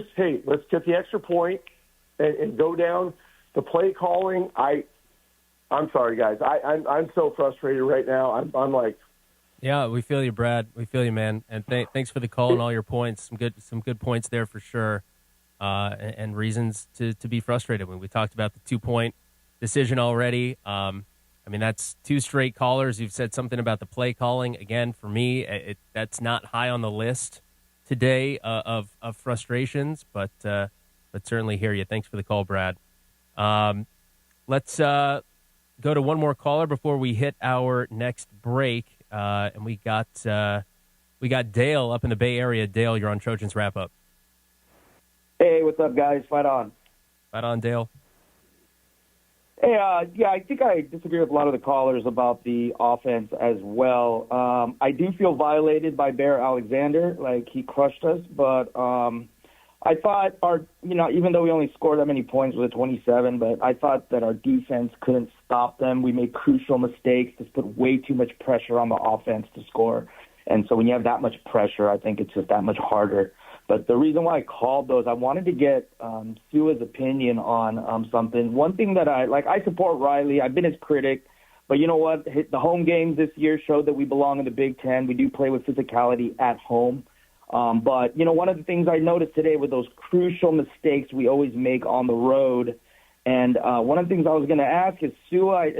get the extra point and go down. The play calling, I I'm sorry, guys. I'm so frustrated right now. I'm like, Yeah, we feel you, Brad. We feel you, man. And thanks for the call and all your points. Some good points there for sure, and reasons to be frustrated. When we talked about the 2-point decision already, I mean, that's 2 straight callers. You've said something about the play calling. Again, for me, that's not high on the list today of frustrations, but certainly hear you. Thanks for the call, Brad. Let's go to one more caller before we hit our next break. And we got Dale up in the Bay Area. Dale, you're on Trojans Wrap Up. Hey, what's up, guys? Fight on. Fight on, Dale. Hey, yeah, I think I disagree with a lot of the callers about the offense as well. I do feel violated by Bear Alexander, like he crushed us, but I thought even though we only scored that many points with a 27, but I thought that our defense couldn't stop them. We made crucial mistakes. Just put way too much pressure on the offense to score. And so when you have that much pressure, I think it's just that much harder. But the reason why I called those, I wanted to get Sua's opinion on something. One thing that I support Riley. I've been his critic. But you know what? The home games this year showed that we belong in the Big Ten. We do play with physicality at home. But, one of the things I noticed today were those crucial mistakes we always make on the road. And one of the things I was going to ask is, Sua, I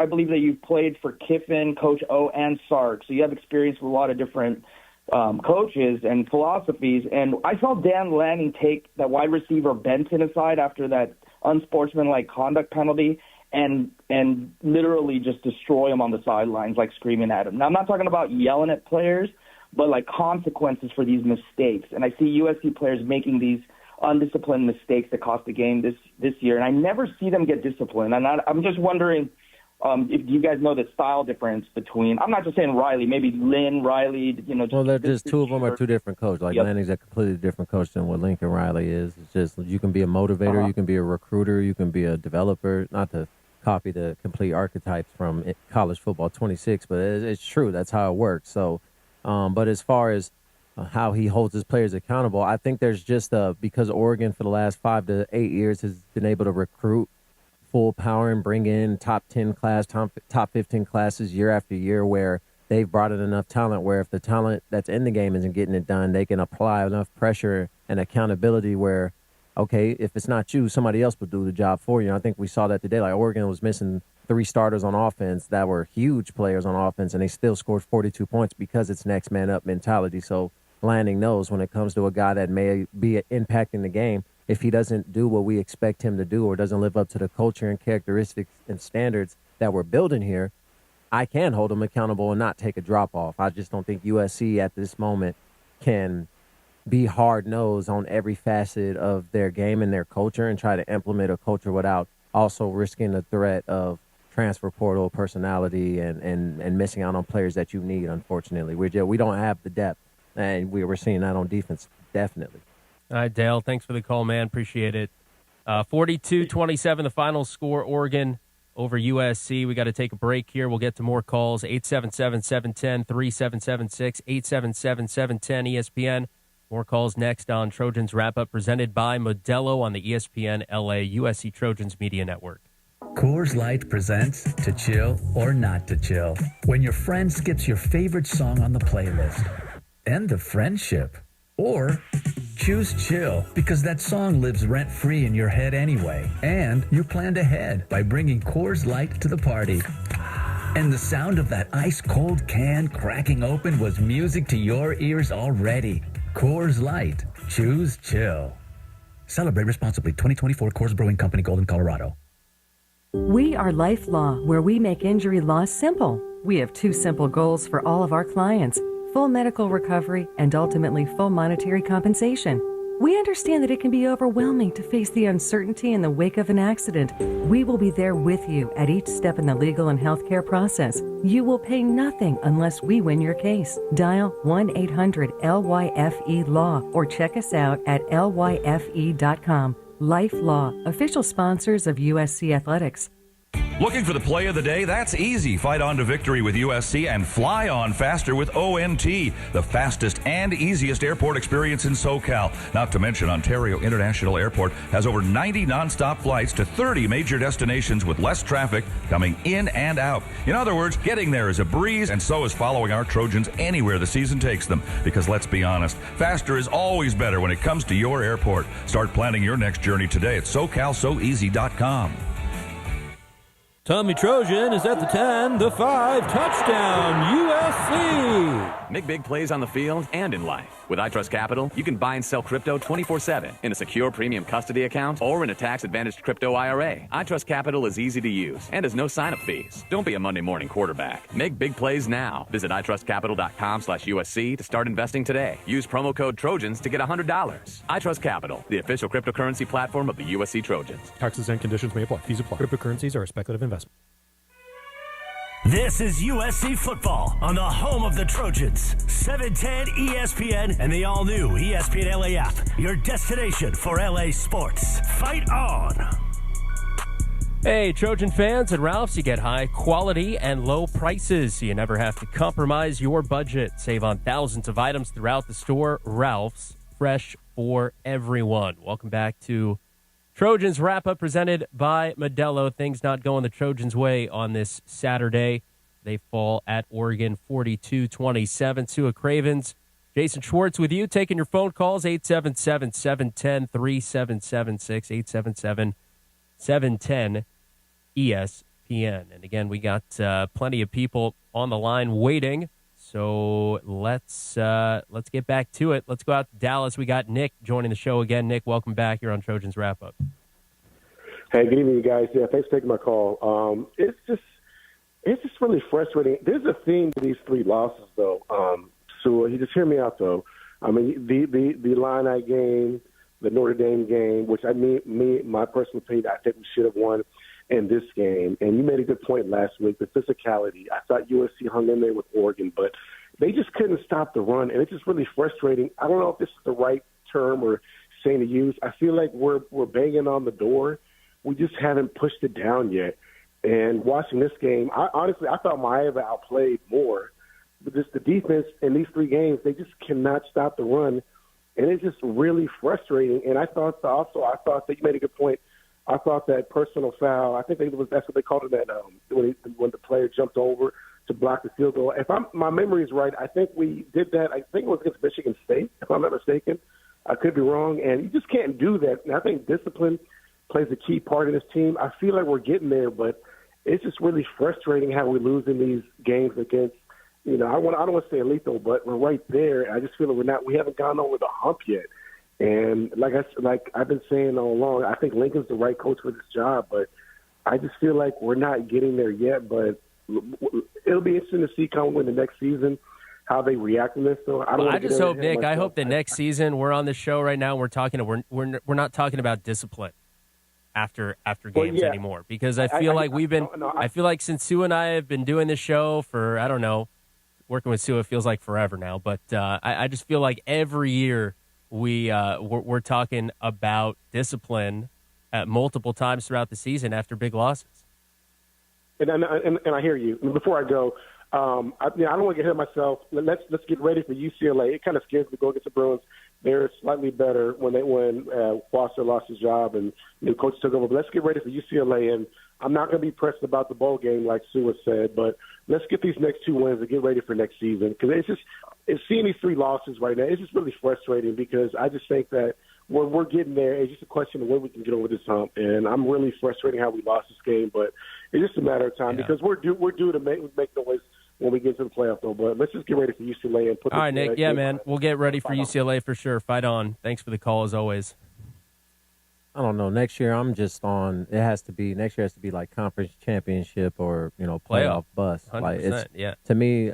believe that you've played for Kiffin, Coach O, and Sark. So you have experience with a lot of different coaches and philosophies. And I saw Dan Lanning take that wide receiver Benson aside after that unsportsmanlike conduct penalty and literally just destroy him on the sidelines, like screaming at him. Now, I'm not talking about yelling at players, but like consequences for these mistakes. And I see USC players making these undisciplined mistakes that cost the game this year, and I never see them get disciplined. And I'm just wondering if you guys know the style difference between, I'm not just saying Riley, maybe Lynn, Riley, Well, they're just two of them are two different coaches. Like, yep. Lanning's a completely different coach than what Lincoln Riley is. It's just, you can be a motivator, you can be a recruiter, you can be a developer, not to copy the complete archetypes from college football 26, but it's true. That's how it works. So, but as far as how he holds his players accountable, I think there's just because Oregon for the last 5 to 8 years has been able to recruit full power and bring in top 10 class, top 15 classes year after year, where they've brought in enough talent where if the talent that's in the game isn't getting it done, they can apply enough pressure and accountability where, okay, if it's not you, somebody else will do the job for you. And I think we saw that today. Like, Oregon was missing 3 starters on offense that were huge players on offense, and they still scored 42 points because it's next man up mentality. So Lanning knows when it comes to a guy that may be impacting the game, if he doesn't do what we expect him to do or doesn't live up to the culture and characteristics and standards that we're building here, I can hold him accountable and not take a drop-off. I just don't think USC at this moment can be hard-nosed on every facet of their game and their culture and try to implement a culture without also risking the threat of transfer portal personality and missing out on players that you need, unfortunately. We don't have the depth, and we're seeing that on defense, definitely. All right, Dale, thanks for the call, man. Appreciate it. 42-27, the final score, Oregon over USC. We got to take a break here. We'll get to more calls, 877-710-3776, 877-710-ESPN. More calls next on Trojans Wrap-Up, presented by Modelo on the ESPN LA USC Trojans Media Network. Coors Light presents To Chill or Not to Chill. When your friend skips your favorite song on the playlist. End the friendship. Or choose chill because that song lives rent-free in your head anyway. And you planned ahead by bringing Coors Light to the party. And the sound of that ice-cold can cracking open was music to your ears already. Coors Light. Choose chill. Celebrate responsibly. 2024 Coors Brewing Company, Golden, Colorado. We are Life Law, where we make injury law simple. We have 2 simple goals for all of our clients: full medical recovery and ultimately full monetary compensation. We understand that it can be overwhelming to face the uncertainty in the wake of an accident. We will be there with you at each step in the legal and healthcare process. You will pay nothing unless we win your case. Dial 1-800-LYFE-LAW or check us out at lyfe.com. Life Law, official sponsors of USC Athletics. Looking for the play of the day? That's easy. Fight on to victory with USC and fly on faster with ONT, the fastest and easiest airport experience in SoCal. Not to mention, Ontario International Airport has over 90 nonstop flights to 30 major destinations with less traffic coming in and out. In other words, getting there is a breeze, and so is following our Trojans anywhere the season takes them. Because let's be honest, faster is always better when it comes to your airport. Start planning your next journey today at SoCalSoEasy.com. Tommy Trojan is at the 10, the 5, touchdown, USC! Make big plays on the field and in life. With iTrust Capital, you can buy and sell crypto 24/7 in a secure premium custody account or in a tax-advantaged crypto IRA. iTrust Capital is easy to use and has no sign-up fees. Don't be a Monday morning quarterback. Make big plays now. Visit itrustcapital.com/USC to start investing today. Use promo code Trojans to get $100. iTrust Capital, the official cryptocurrency platform of the USC Trojans. Taxes and conditions may apply. Fees apply. Cryptocurrencies are a speculative investment. This is USC football on the home of the Trojans. 710 ESPN and the all-new ESPN LA app. Your destination for LA sports. Fight on! Hey, Trojan fans, at Ralph's you get high quality and low prices, so you never have to compromise your budget. Save on thousands of items throughout the store. Ralph's, fresh for everyone. Welcome back to Trojans wrap-up presented by Modelo. Things not going the Trojans' way on this Saturday. They fall at Oregon 42-27. Tua Cravens, Jason Schwartz with you, taking your phone calls, 877-710-3776, 877-710-ESPN. And again, we got plenty of people on the line waiting, so let's get back to it. Let's go out to Dallas. We got Nick joining the show again. Nick, welcome back here on Trojans Wrap-Up. Hey, good evening, guys. Yeah, thanks for taking my call. It's just really frustrating. There's a theme to these three losses, though. So you just hear me out, though. I mean, the Illini game, the Notre Dame game, which my personal opinion, I think we should have won in this game. And you made a good point last week, the physicality. I thought USC hung in there with Oregon, but they just couldn't stop the run, and it's just really frustrating. I don't know if this is the right term or saying to use. I feel like we're banging on the door. We just haven't pushed it down yet. And watching this game, I thought Maeva outplayed more. But just the defense in these three games, they just cannot stop the run. And it's just really frustrating. And I thought that you made a good point. I thought that personal foul, I think that's what they called it, that when the player jumped over to block the field goal. If my memory is right, I think we did that. I think it was against Michigan State, if I'm not mistaken. I could be wrong. And you just can't do that. And I think discipline plays a key part of this team. I feel like we're getting there, but it's just really frustrating how we lose in these games against, I don't want to say lethal, but we're right there. I just feel like we haven't gone over the hump yet. And like I've been saying all along, I think Lincoln's the right coach for this job, but I just feel like we're not getting there yet. But it'll be interesting to see coming in the next season how they react to this. So I just hope, Nick, I hope the next season we're on this show right now. We're not talking about discipline after games anymore, because I feel like I feel like since Sue and I have been doing this show for, I don't know, working with Sue, it feels like forever now, but I just feel like every year we're talking about discipline at multiple times throughout the season after big losses. And I hear you. Before I go, I don't want to get ahead of myself. Let's get ready for UCLA. It kind of scares me to go against the Bruins. They're slightly better when Foster lost his job and new coach took over. But let's get ready for UCLA. And I'm not going to be pressed about the bowl game like Sue has said, but let's get these next two wins and get ready for next season. Because it's seeing these three losses right now, it's just really frustrating, because I just think that we're getting there. It's just a question of when we can get over this hump. And I'm really frustrated how we lost this game, but it's just a matter of time, because we're due to make noise when we get to the playoff, though. But let's just get ready for UCLA and put. All right, Nick. Yeah, man. We'll get ready for UCLA for sure. Fight on. Thanks for the call, as always. I don't know. Next year, next year has to be like conference championship or, playoff bust. 100%, like yeah. To me,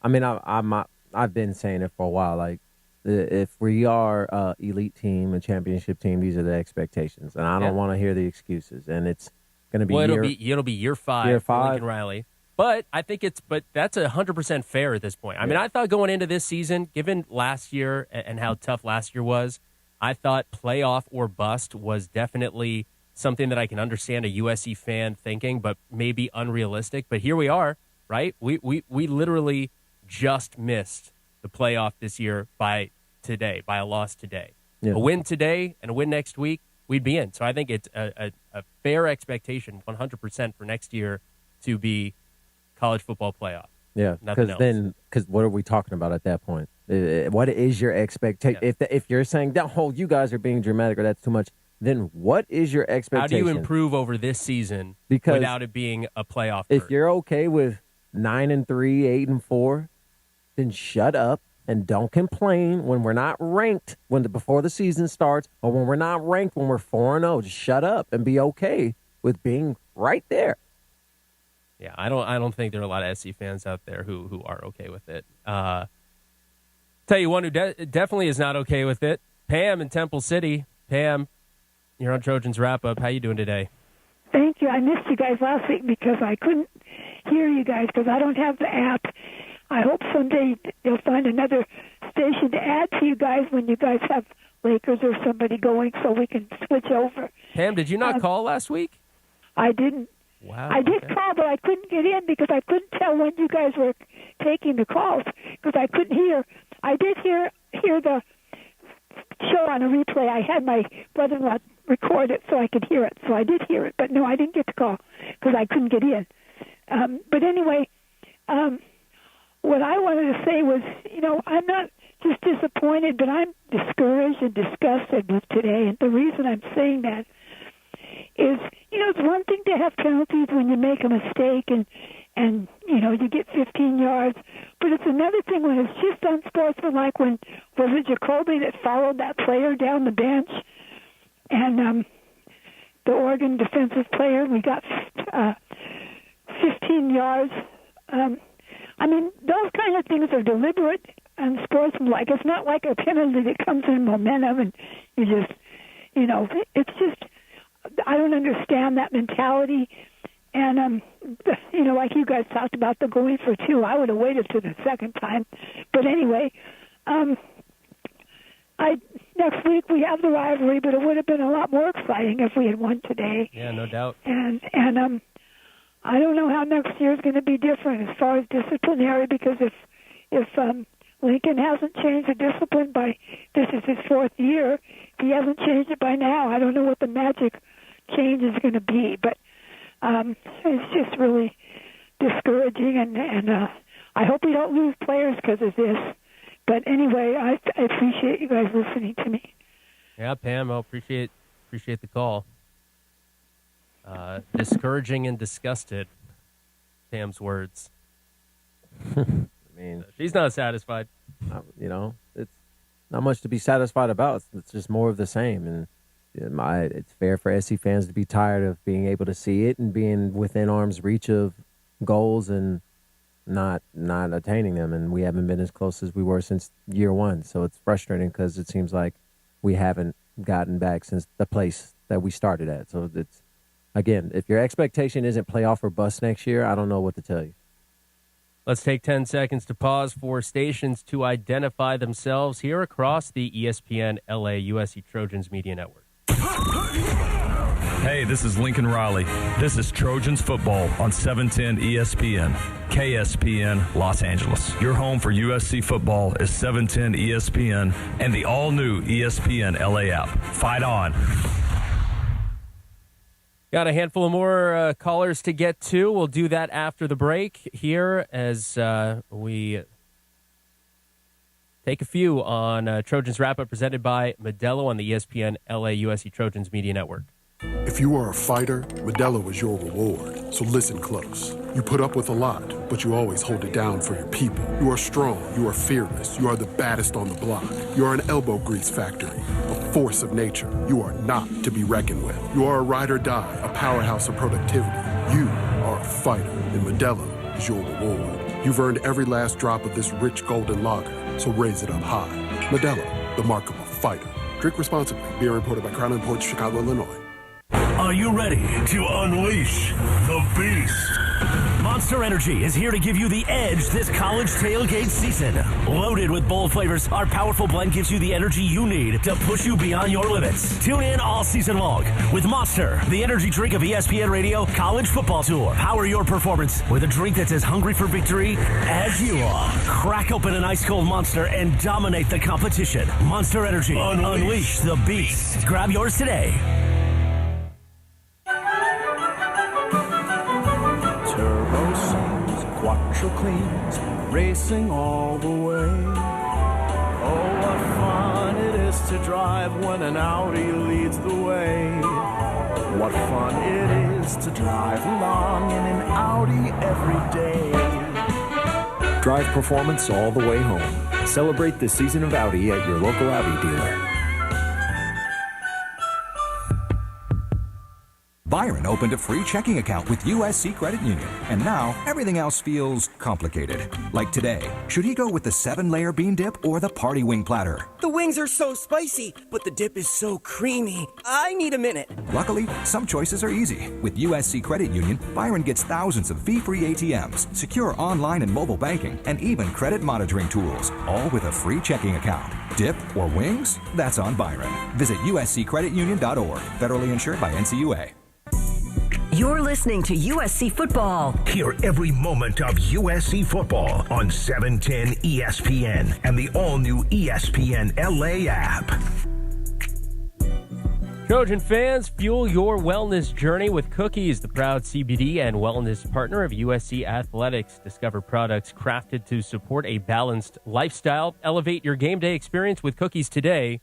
I mean, I've been saying it for a while. Like, if we are elite team, a championship team, these are the expectations. And I don't want to hear the excuses. And it's going to be it'll be year five for Lincoln Riley. But I think that's 100% fair at this point. I mean, I thought going into this season, given last year and how tough last year was, I thought playoff or bust was definitely something that I can understand a USC fan thinking, but maybe unrealistic. But here we are, right? We literally just missed the playoff this year by a loss today. Yeah. A win today and a win next week, we'd be in. So I think it's a fair expectation, 100% for next year to be college football playoff. Yeah, because what are we talking about at that point? What is your expectation? Yeah. If you're saying, you guys are being dramatic or that's too much, then what is your expectation? How do you improve over this season without it being a playoff? If you're okay with 9-3, 8-4, then shut up and don't complain when we're not ranked before the season starts, or when we're not ranked when we're 4-0. Just shut up and be okay with being right there. Yeah, I don't think there are a lot of SC fans out there who are okay with it. Tell you one who definitely is not okay with it, Pam in Temple City. Pam, you're on Trojans Wrap-Up. How you doing today? Thank you. I missed you guys last week because I couldn't hear you guys because I don't have the app. I hope someday they'll find another station to add to you guys when you guys have Lakers or somebody going so we can switch over. Pam, did you not call last week? I didn't. Wow. I did call, but I couldn't get in because I couldn't tell when you guys were taking the calls because I couldn't hear. I did hear the show on a replay. I had my brother-in-law record it so I could hear it. So I did hear it, but no, I didn't get the call because I couldn't get in. But anyway, what I wanted to say was, I'm not just disappointed, but I'm discouraged and disgusted with today. And the reason I'm saying that is, it's one thing to have penalties when you make a mistake and you get 15 yards, but it's another thing when it's just unsportsmanlike. Was it Jacoby that followed that player down the bench? And the Oregon defensive player, we got 15 yards. Those kind of things are deliberate and sportsmanlike. It's not like a penalty that comes in momentum and you just, it's just, I don't understand that mentality. And, like you guys talked about the going for two, I would have waited to the second time. But anyway, next week we have the rivalry, but it would have been a lot more exciting if we had won today. Yeah, no doubt. And I don't know how next year is going to be different as far as disciplinary, because if Lincoln hasn't changed the discipline this is his fourth year, if he hasn't changed it by now, I don't know what the magic change is going to be. But it's just really discouraging, and I hope we don't lose players because of this. But anyway, I appreciate you guys listening to me. Yeah, Pam, I appreciate the call. Discouraging and disgusted, Pam's words. She's not satisfied. It's not much to be satisfied about. It's just more of the same. And it's fair for SC fans to be tired of being able to see it and being within arm's reach of goals and not attaining them. And we haven't been as close as we were since year one. So it's frustrating because it seems like we haven't gotten back since the place that we started at. So it's, again, if your expectation isn't playoff or bust next year, I don't know what to tell you. Let's take 10 seconds to pause for stations to identify themselves here across the ESPN LA USC Trojans Media Network. Hey, this is Lincoln Riley. This is Trojans football on 710 ESPN, KSPN Los Angeles. Your home for USC football is 710 ESPN and the all-new ESPN LA app. Fight on. Got a handful of more callers to get to. We'll do that after the break here as we take a few on Trojans Wrap-Up presented by Modelo on the ESPN LA USC Trojans Media Network. If you are a fighter, Modelo is your reward. So listen close. You put up with a lot, but you always hold it down for your people. You are strong. You are fearless. You are the baddest on the block. You are an elbow grease factory, a force of nature. You are not to be reckoned with. You are a ride or die, a powerhouse of productivity. You are a fighter, and Modelo is your reward. You've earned every last drop of this rich golden lager, so raise it up high. Modelo, the mark of a fighter. Drink responsibly. Beer imported by Crown Imports, Chicago, Illinois. Are you ready to unleash the beast? Monster Energy is here to give you the edge this college tailgate season. Loaded with bold flavors, our powerful blend gives you the energy you need to push you beyond your limits. Tune in all season long with Monster, the energy drink of ESPN Radio College Football Tour. Power your performance with a drink that's as hungry for victory as you are. Crack open an ice-cold Monster and dominate the competition. Monster Energy. Unleash the beast. Grab yours today. Turbo songs, quattro cleans, racing all the way. Oh, what fun it is to drive when an Audi leads the way. What fun it is to drive along in an Audi every day. Drive performance all the way home. Celebrate the season of Audi at your local Audi dealer. Byron opened a free checking account with USC Credit Union, and now everything else feels complicated. Like today, should he go with the 7-layer bean dip or the party wing platter? The wings are so spicy, but the dip is so creamy. I need a minute. Luckily, some choices are easy. With USC Credit Union, Byron gets thousands of fee-free ATMs, secure online and mobile banking, and even credit monitoring tools, all with a free checking account. Dip or wings? That's on Byron. Visit usccreditunion.org. Federally insured by NCUA. You're listening to USC Football. Hear every moment of USC football on 710 ESPN and the all-new ESPN LA app. Trojan fans, fuel your wellness journey with Cookies, the proud CBD and wellness partner of USC Athletics. Discover products crafted to support a balanced lifestyle. Elevate your game day experience with Cookies today.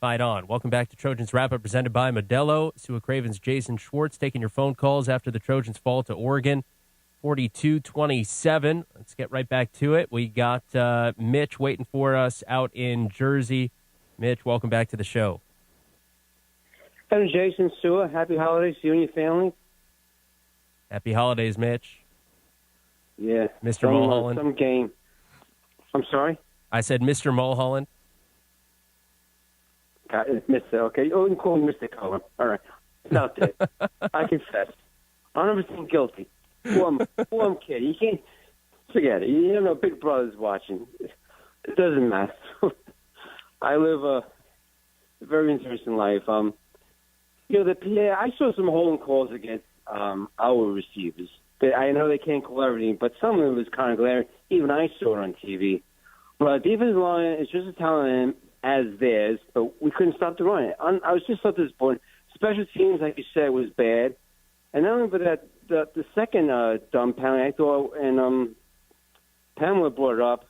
Fight on. Welcome back to Trojans Wrap-Up presented by Modelo. Sua Craven's Jason Schwartz taking your phone calls after the Trojans fall to Oregon, 42-27. Let's get right back to it. We got Mitch waiting for us out in Jersey. Mitch, welcome back to the show. Hey, Jason, Sua. Happy holidays to you and your family. Happy holidays, Mitch. Yeah. Mr. Mulholland. Some game. I'm sorry? I said Mr. Mulholland. Mr. Okay. Oh, you can call me Mr. Cullen. All right. It's out there. I confess. 100% guilty. Poor kid. You can't forget it. You know, Big Brother's watching. It doesn't matter. I live a very interesting life. You know, the PA, I saw some holding calls against our receivers. I know they can't call everything, but some of it was kind of glaring. Even I saw it on TV. But defensive line is just as talented as theirs, but we couldn't stop the run. I was just so disappointed. Special teams, like you said, was bad. And not only that, the second dumb penalty, I thought, and Pamela brought it up,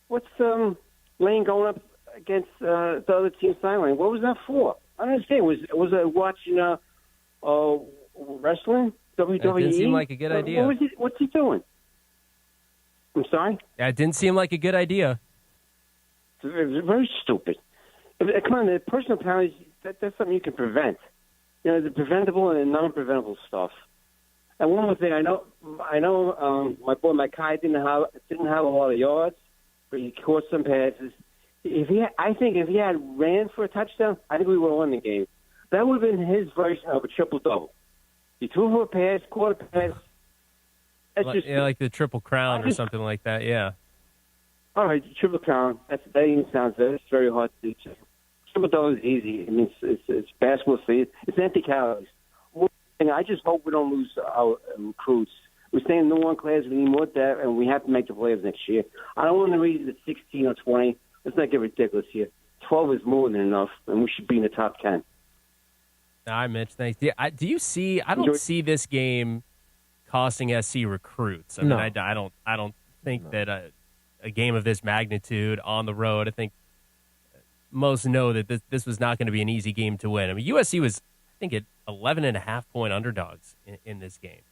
what's Lane going up against the other team's sideline? What was that for? I don't understand. Was I watching wrestling? WWE? That didn't seem like a good idea. What's he doing? I'm sorry? That didn't seem like a good idea. It's very stupid. Come on, the personal penalties, that's something you can prevent. You know, the preventable and non-preventable stuff. And one more thing, I know, my boy Mackay didn't have a lot of yards, but he caught some passes. I think if he had ran for a touchdown, I think we would have won the game. That would have been his version of a triple-double. He threw for a pass, caught a pass. Like the Triple Crown or something like that, yeah. All right, Triple Crown. That even sounds good. It's very hard to do. Triple-double is easy. I mean, it's basketball speed. It's empty calories. I just hope we don't lose our recruits. We're staying in the one class. We need more depth, and we have to make the playoffs next year. I don't want to read the 16 or 20. Let's not get ridiculous here. 12 is more than enough, and we should be in the top 10. All right, Mitch, thanks. Do you see? I don't see this game costing SC recruits. I mean, I don't think that a game of this magnitude on the road. I think most know that this was not going to be an easy game to win. I mean, USC was, I think, at 11.5-point underdogs in this game.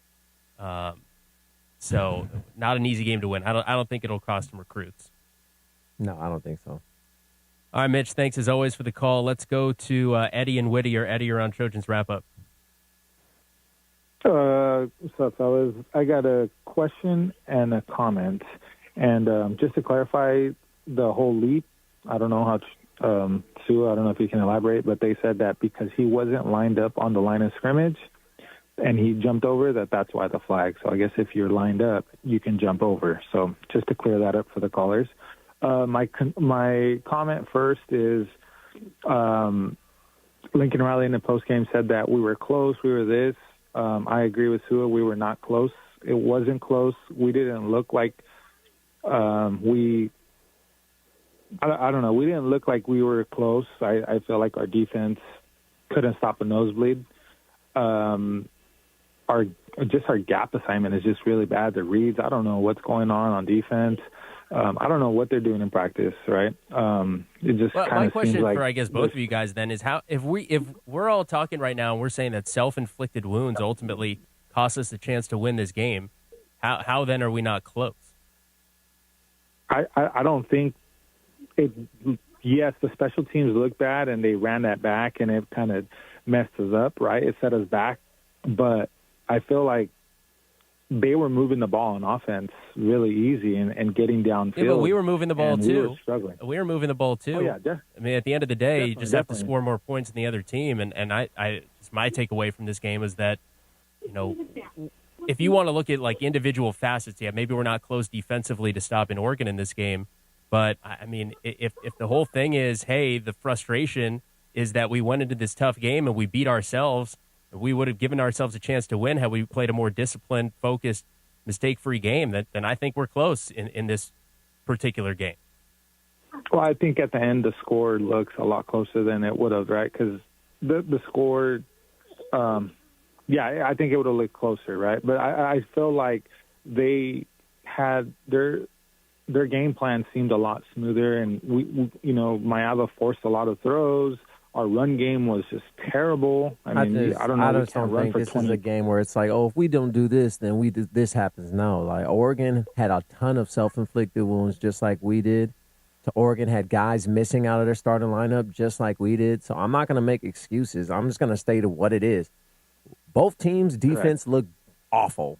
So not an easy game to win. I don't think it'll cost them recruits. No, I don't think so. All right, Mitch, thanks as always for the call. Let's go to Eddie and Whittier. Eddie, you're on Trojans Wrap-Up. What's up, fellas? I got a question and a comment. And just to clarify the whole leap, I don't know how, Sue, I don't know if you can elaborate, but they said that because he wasn't lined up on the line of scrimmage, and he jumped over, that's why the flag. So I guess if you're lined up, you can jump over. So just to clear that up for the callers. My comment first is Lincoln Riley in the postgame said that we were close, we were this. I agree with Sua. We were not close. It wasn't close. We didn't look like I don't know. We didn't look like we were close. I feel like our defense couldn't stop a nosebleed. Our gap assignment is just really bad. The reads, I don't know what's going on defense. I don't know what they're doing in practice, right? It just kind of my question seems like for, I guess, both of you guys then is how if we're all talking right now and we're saying that self-inflicted wounds ultimately cost us the chance to win this game, how then are we not close? I don't think it. Yes, the special teams look bad and they ran that back and it kind of messed us up, right? It set us back, but I feel like they were moving the ball on offense really easy and getting downfield. Yeah, but we were moving the ball too. We were struggling. We were moving the ball too. Oh, yeah, I mean, at the end of the day, you just have to score more points than the other team. And my takeaway from this game is that, if you want to look at like individual facets, yeah, maybe we're not close defensively to stop in Oregon in this game. But I mean, if the whole thing is, hey, the frustration is that we went into this tough game and we beat ourselves, we would have given ourselves a chance to win had we played a more disciplined, focused, mistake-free game, then I think we're close in this particular game. Well, I think at the end the score looks a lot closer than it would have, right? Because the score, I think it would have looked closer, right? But I feel like they had their game plan seemed a lot smoother, and we Mayava forced a lot of throws. Our run game was just terrible. I don't know. I just don't think this is a game where it's like, oh, if we don't do this, then this happens. No, like Oregon had a ton of self-inflicted wounds, just like we did. So Oregon had guys missing out of their starting lineup, just like we did. So I'm not going to make excuses. I'm just going to state what it is. Both teams' defense looked awful.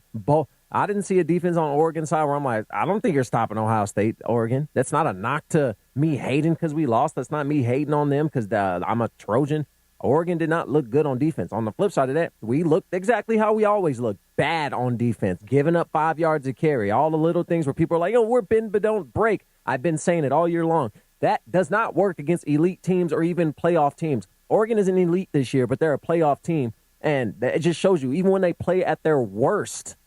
I didn't see a defense on Oregon side where I'm like, I don't think you're stopping Ohio State, Oregon. That's not a knock to me hating because we lost. That's not me hating on them because I'm a Trojan. Oregon did not look good on defense. On the flip side of that, we looked exactly how we always look, bad on defense, giving up 5 yards of carry, all the little things where people are like, we're bend but don't break. I've been saying it all year long. That does not work against elite teams or even playoff teams. Oregon isn't elite this year, but they're a playoff team, and it just shows you, even when they play at their worst,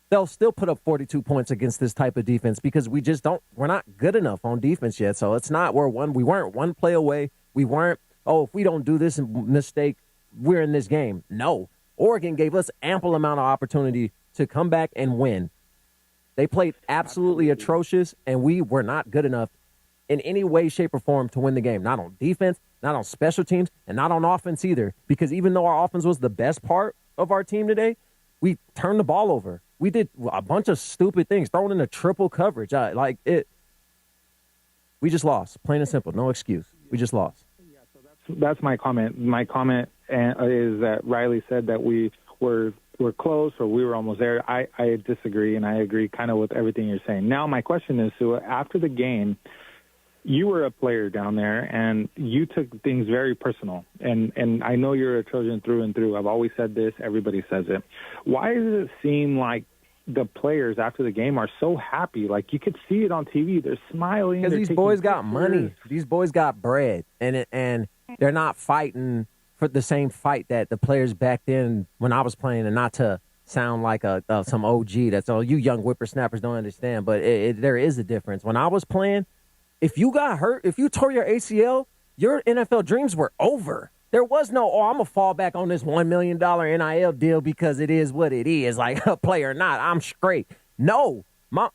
they'll still put up 42 points against this type of defense because we're not good enough on defense yet. So it's not we weren't one play away. We weren't, if we don't do this mistake, we're in this game. No. Oregon gave us ample amount of opportunity to come back and win. They played absolutely atrocious, and we were not good enough in any way, shape, or form to win the game. Not on defense, not on special teams, and not on offense either. Because even though our offense was the best part of our team today, we turned the ball over. We did a bunch of stupid things, throwing in a triple coverage. We just lost, plain and simple. No excuse. We just lost. That's my comment. My comment is that Riley said that we were close or we were almost there. I disagree, and I agree kind of with everything you're saying. Now, my question is, so after the game, you were a player down there, and you took things very personal. And I know you're a Trojan through and through. I've always said this. Everybody says it. Why does it seem like the players after the game are so happy? Like, you could see it on TV. They're smiling. Because these boys got money. These boys got bread. And they're not fighting for the same fight that the players back then when I was playing, and not to sound like some OG that's all you young whippersnappers don't understand, but there is a difference. When I was playing, if you got hurt, if you tore your ACL, your NFL dreams were over. There was no, I'm going to fall back on this $1 million NIL deal because it is what it is, like a player or not. I'm straight. No, my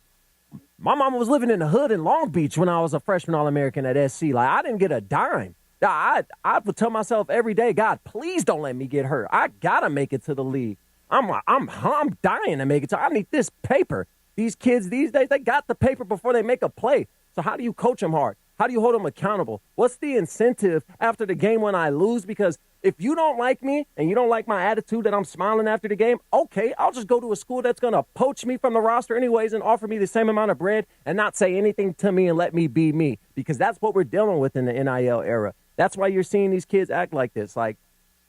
mama was living in the hood in Long Beach when I was a freshman All-American at SC. Like, I didn't get a dime. I would tell myself every day, God, please don't let me get hurt. I got to make it to the league. I'm dying to make it to. I need this paper. These kids these days, they got the paper before they make a play. So how do you coach them hard? How do you hold them accountable? What's the incentive after the game when I lose? Because if you don't like me and you don't like my attitude that I'm smiling after the game, okay, I'll just go to a school that's going to poach me from the roster anyways and offer me the same amount of bread and not say anything to me and let me be me. Because that's what we're dealing with in the NIL era. That's why you're seeing these kids act like this. Like,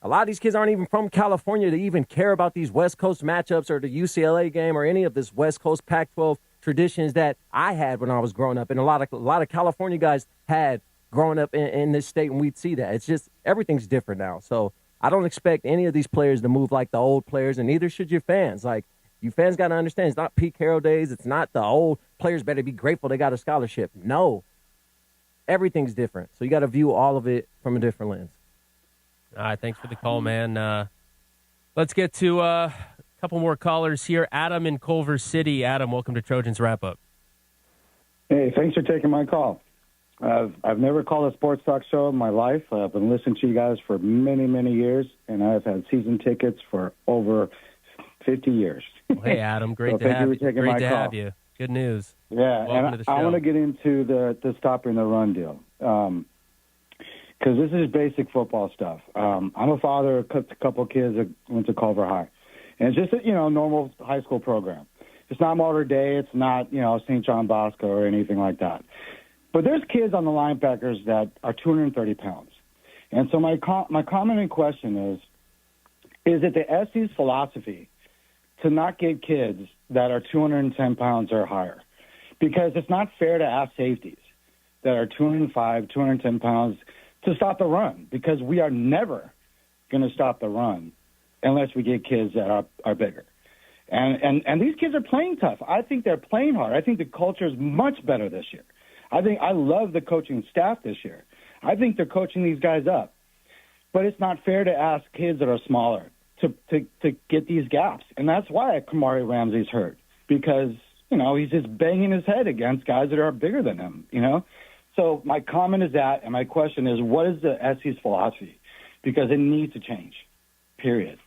A lot of these kids aren't even from California to even care about these West Coast matchups or the UCLA game or any of this West Coast Pac-12 traditions that I had when I was growing up, and a lot of California guys had growing up in this state, and we'd see that. It's just everything's different now. So I don't expect any of these players to move like the old players, and neither should your fans. Like, you fans got to understand, it's not Pete Carroll days. It's not the old players better be grateful they got a scholarship. No. Everything's different. So you got to view all of it from a different lens. All right, thanks for the call, man. Let's get to a couple more callers here. Adam in Culver City. Adam, welcome to Trojans Wrap-Up. Hey, thanks for taking my call. I've never called a sports talk show in my life. I've been listening to you guys for many, many years, and I've had season tickets for over 50 years. Well, hey, Adam, great So to thank have you you. for taking Great my to call. have you. Good news. Yeah, Welcome and to the show. I want to get into the stopping the run deal because this is basic football stuff. I'm a father of a couple of kids that went to Culver High, and it's just a normal high school program. It's not Mater Dei. It's not St. John Bosco or anything like that. But there's kids on the linebackers that are 230 pounds, and so my comment and question is it the SC's philosophy to not get kids that are 210 pounds or higher? Because it's not fair to ask safeties that are 205, 210 pounds to stop the run, because we are never going to stop the run unless we get kids that are bigger. And these kids are playing tough. I think they're playing hard. I think the culture is much better this year. I love the coaching staff this year. I think they're coaching these guys up. But it's not fair to ask kids that are smaller to get these gaps. And that's why Kamari Ramsey's hurt, because, he's just banging his head against guys that are bigger than him, So my comment is that, and my question is, what is the SC's philosophy? Because it needs to change, period.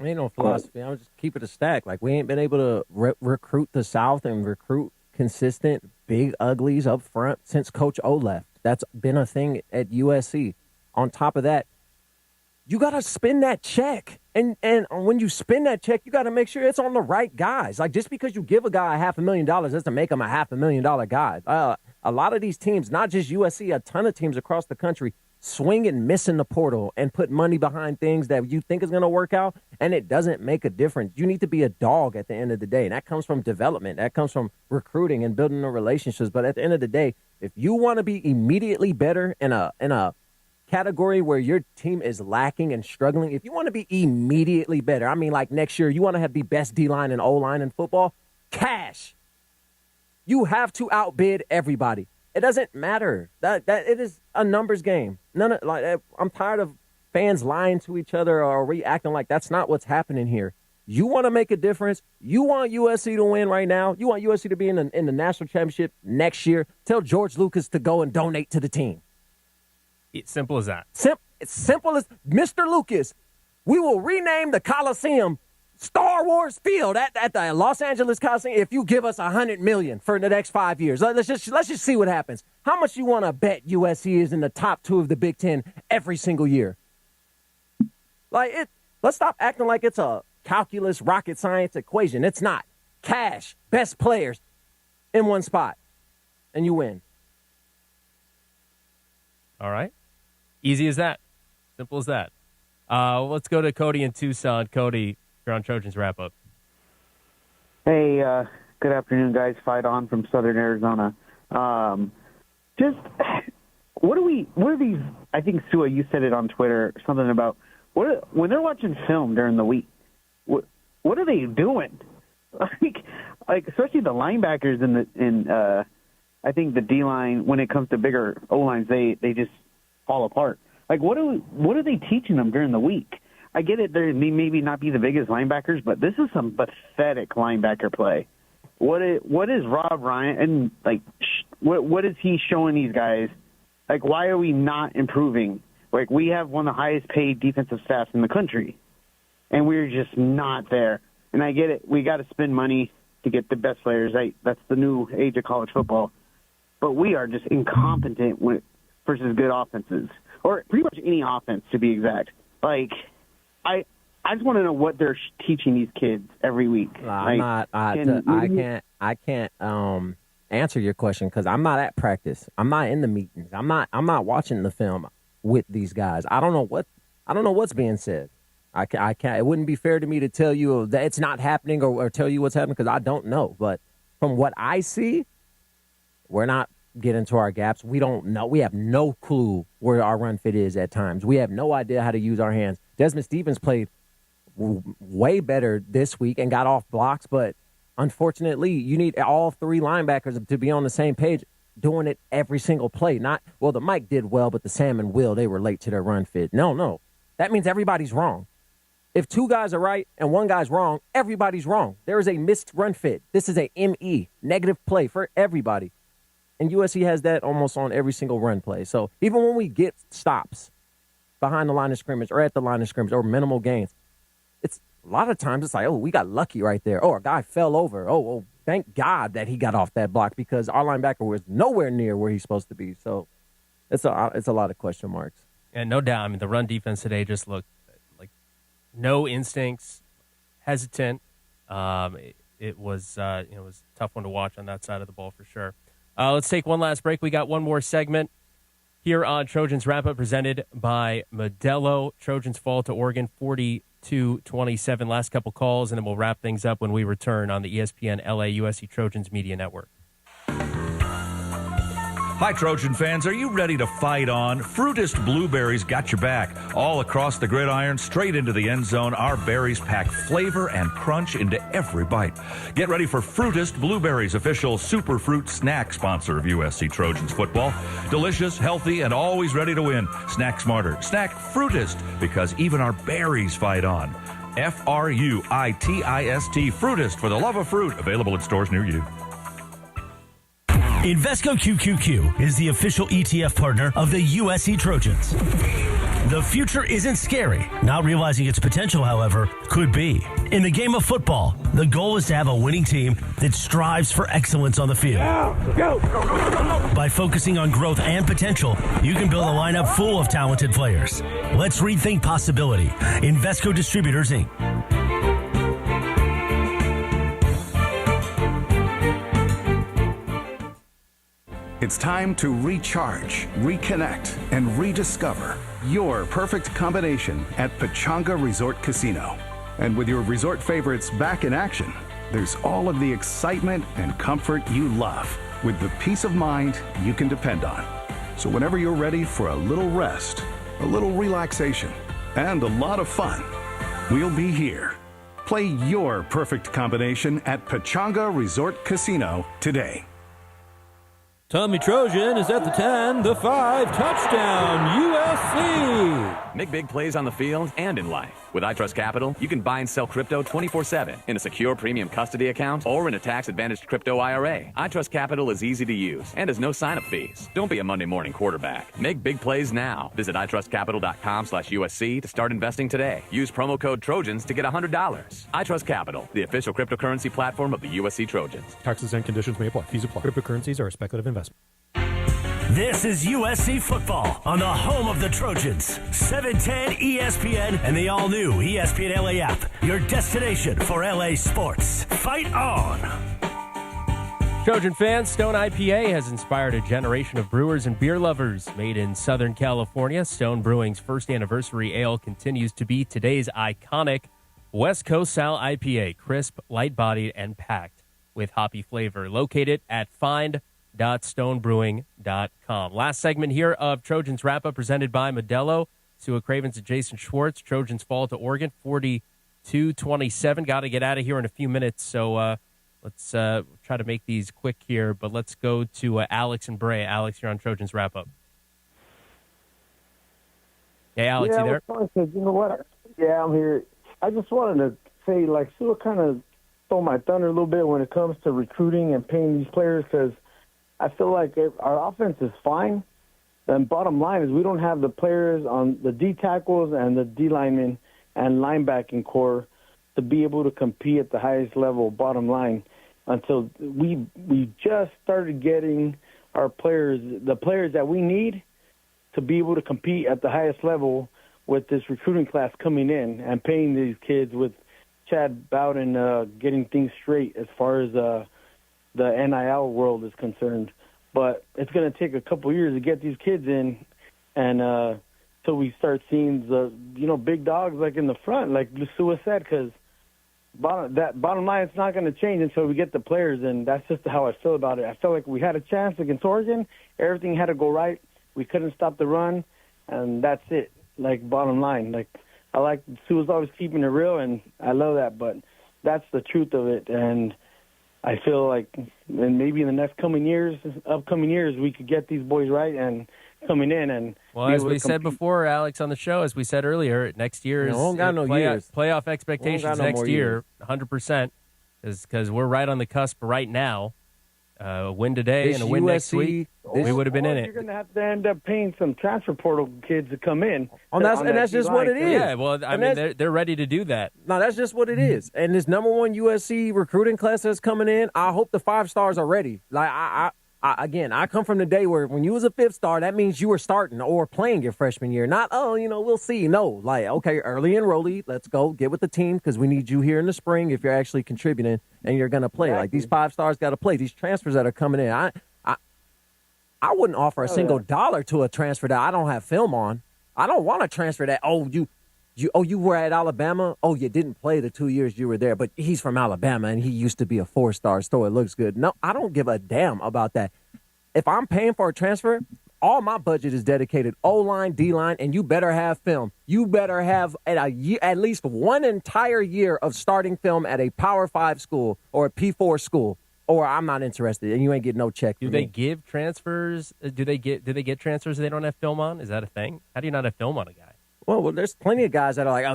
Ain't no philosophy. I'm just keep it a stack. Like, we ain't been able to recruit the South and recruit consistent big uglies up front since Coach O left. That's been a thing at USC. On top of that, you got to spend that check. And when you spend that check, you got to make sure it's on the right guys. Like, just because you give a guy $500,000 doesn't make him a $500,000 guy. A lot of these teams, not just USC, a ton of teams across the country, swing and miss in the portal and put money behind things that you think is going to work out, and it doesn't make a difference. You need to be a dog at the end of the day, and that comes from development. That comes from recruiting and building the relationships. But at the end of the day, if you want to be immediately better in a category where your team is lacking and struggling, if you want to be immediately better, I mean, like next year, you want to have the best D-line and O-line in football, cash. You have to outbid everybody. It doesn't matter. That it is a numbers game. I'm tired of fans lying to each other or reacting like that's not what's happening here. You want to make a difference. You want USC to win right now. You want USC to be in the national championship next year. Tell George Lucas to go and donate to the team. It's simple as that. It's simple as, Mr. Lucas, we will rename the Coliseum Star Wars Field at the Los Angeles Coliseum if you give us $100 million for the next 5 years. Let's just see what happens. How much you want to bet USC is in the top 2 of the Big Ten every single year? Let's stop acting like it's a calculus, rocket science equation. It's not. Cash, best players in one spot, and you win. All right. Easy as that. Simple as that. Let's go to Cody in Tucson. Cody, you're on Trojans Wrap-Up. Hey, good afternoon, guys. Fight on from Southern Arizona. Just what are these? I think Sua, you said it on Twitter, something about when they're watching film during the week. What are they doing? Like especially the linebackers in I think the D line, when it comes to bigger O lines, they just fall apart. Like what are they teaching them during the week? I get it, they maybe not be the biggest linebackers, but this is some pathetic linebacker play. What is Rob Ryan, and what is he showing these guys? Like, why are we not improving? Like, we have one of the highest paid defensive staffs in the country, and we're just not there. And I get it, we got to spend money to get the best players. That's the new age of college football. But we are just incompetent versus good offenses, or pretty much any offense, to be exact. Like, I just want to know what they're teaching these kids every week. I can't answer your question because I'm not at practice. I'm not in the meetings. I'm not watching the film with these guys. I don't know I don't know what's being said. I can't. It wouldn't be fair to me to tell you that it's not happening or tell you what's happening because I don't know. But from what I see, we're not getting to our gaps. We don't know. We have no clue where our run fit is at times. We have no idea how to use our hands. Desmond Stevens played way better this week and got off blocks, but unfortunately, you need all three linebackers to be on the same page doing it every single play. The Mike did well, but the Sam and Will, they were late to their run fit. No. That means everybody's wrong. If two guys are right and one guy's wrong, everybody's wrong. There is a missed run fit. This is a ME, negative play for everybody. And USC has that almost on every single run play. So even when we get stops behind the line of scrimmage or at the line of scrimmage or minimal gains, it's a lot of times it's like, oh, we got lucky right there. Oh, a guy fell over. Oh, thank God that he got off that block because our linebacker was nowhere near where he's supposed to be. So it's a lot of question marks. And no doubt, I mean, the run defense today just looked like no instincts, hesitant. It was a tough one to watch on that side of the ball for sure. Let's take one last break. We got one more segment here on Trojans Wrap-Up presented by Modelo. Trojans fall to Oregon 42-27. Last couple calls, and then we'll wrap things up when we return on the ESPN LA USC Trojans Media Network. Hi, Trojan fans. Are you ready to fight on? Fruitist Blueberries got your back. All across the gridiron, straight into the end zone, our berries pack flavor and crunch into every bite. Get ready for Fruitist Blueberries, official superfruit snack sponsor of USC Trojans football. Delicious, healthy, and always ready to win. Snack smarter. Snack Fruitist, because even our berries fight on. Fruitist, Fruitist, for the love of fruit. Available in stores near you. Invesco QQQ is the official ETF partner of the USC Trojans. The future isn't scary. Not realizing its potential, however, could be. In the game of football, the goal is to have a winning team that strives for excellence on the field. Go. By focusing on growth and potential, you can build a lineup full of talented players. Let's rethink possibility. Invesco Distributors, Inc. It's time to recharge, reconnect, and rediscover your perfect combination at Pechanga Resort Casino. And with your resort favorites back in action, there's all of the excitement and comfort you love with the peace of mind you can depend on. So whenever you're ready for a little rest, a little relaxation, and a lot of fun, we'll be here. Play your perfect combination at Pechanga Resort Casino today. Tommy Trojan is at the 10, the 5, touchdown, USC! Make big plays on the field and in life. With iTrust Capital, you can buy and sell crypto 24/7 in a secure premium custody account or in a tax-advantaged crypto IRA. iTrust Capital is easy to use and has no sign-up fees. Don't be a Monday morning quarterback. Make big plays now. Visit itrustcapital.com/USC to start investing today. Use promo code Trojans to get $100. iTrust Capital, the official cryptocurrency platform of the USC Trojans. Taxes and conditions may apply. Fees apply. Cryptocurrencies are a speculative investment. This is USC football on the home of the Trojans. 710 ESPN and the all-new ESPN LA app. Your destination for LA sports. Fight on! Trojan fans, Stone IPA has inspired a generation of brewers and beer lovers. Made in Southern California, Stone Brewing's first anniversary ale continues to be today's iconic West Coast style IPA. Crisp, light-bodied, and packed with hoppy flavor. Located at find.stonebrewing.com. Last segment here of Trojans Wrap-Up presented by Modelo. Sua Cravens and Jason Schwartz. Trojans fall to Oregon 42-27. Got to get out of here in a few minutes, so let's try to make these quick here. But let's go to Alex and Brea. Alex, you're on Trojans Wrap-Up. Hey, Alex, you there? You know what? Yeah, I'm here. I just wanted to say, like, Sua kind of stole my thunder a little bit when it comes to recruiting and paying these players, because I feel like our offense is fine. And bottom line is we don't have the players on the D tackles and the D linemen and linebacking core to be able to compete at the highest level, bottom line, until we just started getting our players, the players that we need to be able to compete at the highest level with this recruiting class coming in and paying these kids with Chad Bowden getting things straight as far as the NIL world is concerned. But it's going to take a couple years to get these kids in and till we start seeing the big dogs like in the front, like Sua said, because bottom line, it's not going to change until we get the players, and that's just how I feel about it. I feel like we had a chance against Oregon. Everything had to go right. We couldn't stop the run, and that's it. Like, bottom line. Like, I like Sua's always keeping it real, and I love that, but that's the truth of it. And I feel like maybe in the next upcoming years, we could get these boys right and coming in and well, as we said before, Alex, on the show, as we said earlier, next year is playoff expectations next year, 100%, because we're right on the cusp right now. A win today and a win next week, we would have been in it. You're going to have to end up paying some transfer portal kids to come in. That's just what it is. Yeah, well, I mean, they're ready to do that. No, that's just what it is. And this number one USC recruiting class that's coming in, I hope the 5 stars are ready. Like, I come from the day where when you was a 5th star, that means you were starting or playing your freshman year. Not, we'll see. No, like, okay, early enrollee, let's go get with the team because we need you here in the spring if you're actually contributing and you're going to play. Exactly. Like, these 5 stars got to play. These transfers that are coming in, I wouldn't offer a single dollar to a transfer that I don't have film on. I don't want to transfer that. You were at Alabama. Oh, you didn't play the 2 years you were there, but he's from Alabama and he used to be a 4-star, so it looks good. No, I don't give a damn about that. If I'm paying for a transfer, all my budget is dedicated O-line, D-line, and you better have film. You better have at least one entire year of starting film at a Power 5 school or a P4 school, or I'm not interested, and you ain't getting no check. Do they give transfers? Do they get transfers they don't have film on? Is that a thing? How do you not have film on a guy? Well, there's plenty of guys that are like,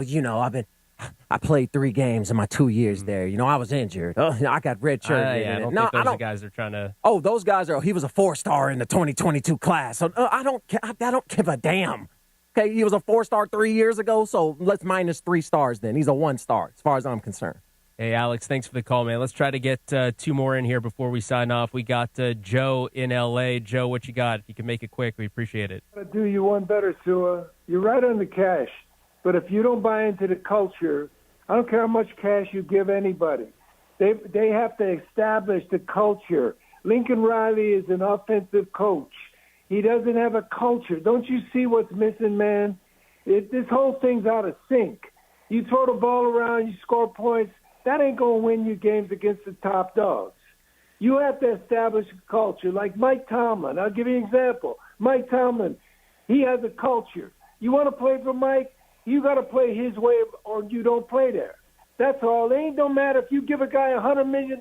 I played 3 games in my 2 years there. I was injured. Oh, I got red shirt. I don't think those are guys are trying to. Oh, those guys are. He was a 4-star in the 2022 class. So I don't give a damn. Okay, he was a 4-star 3 years ago. So let's minus 3 stars. Then he's a 1-star as far as I'm concerned. Hey, Alex, thanks for the call, man. Let's try to get 2 more in here before we sign off. We got Joe in L.A. Joe, what you got? If you can make it quick, we appreciate it. I'll do you one better, Sua. You're right on the cash. But if you don't buy into the culture, I don't care how much cash you give anybody. They have to establish the culture. Lincoln Riley is an offensive coach. He doesn't have a culture. Don't you see what's missing, man? This whole thing's out of sync. You throw the ball around, you score points. That ain't going to win you games against the top dogs. You have to establish a culture. Like Mike Tomlin. I'll give you an example. Mike Tomlin, he has a culture. You want to play for Mike? You got to play his way or you don't play there. That's all. It ain't no matter if you give a guy $100 million.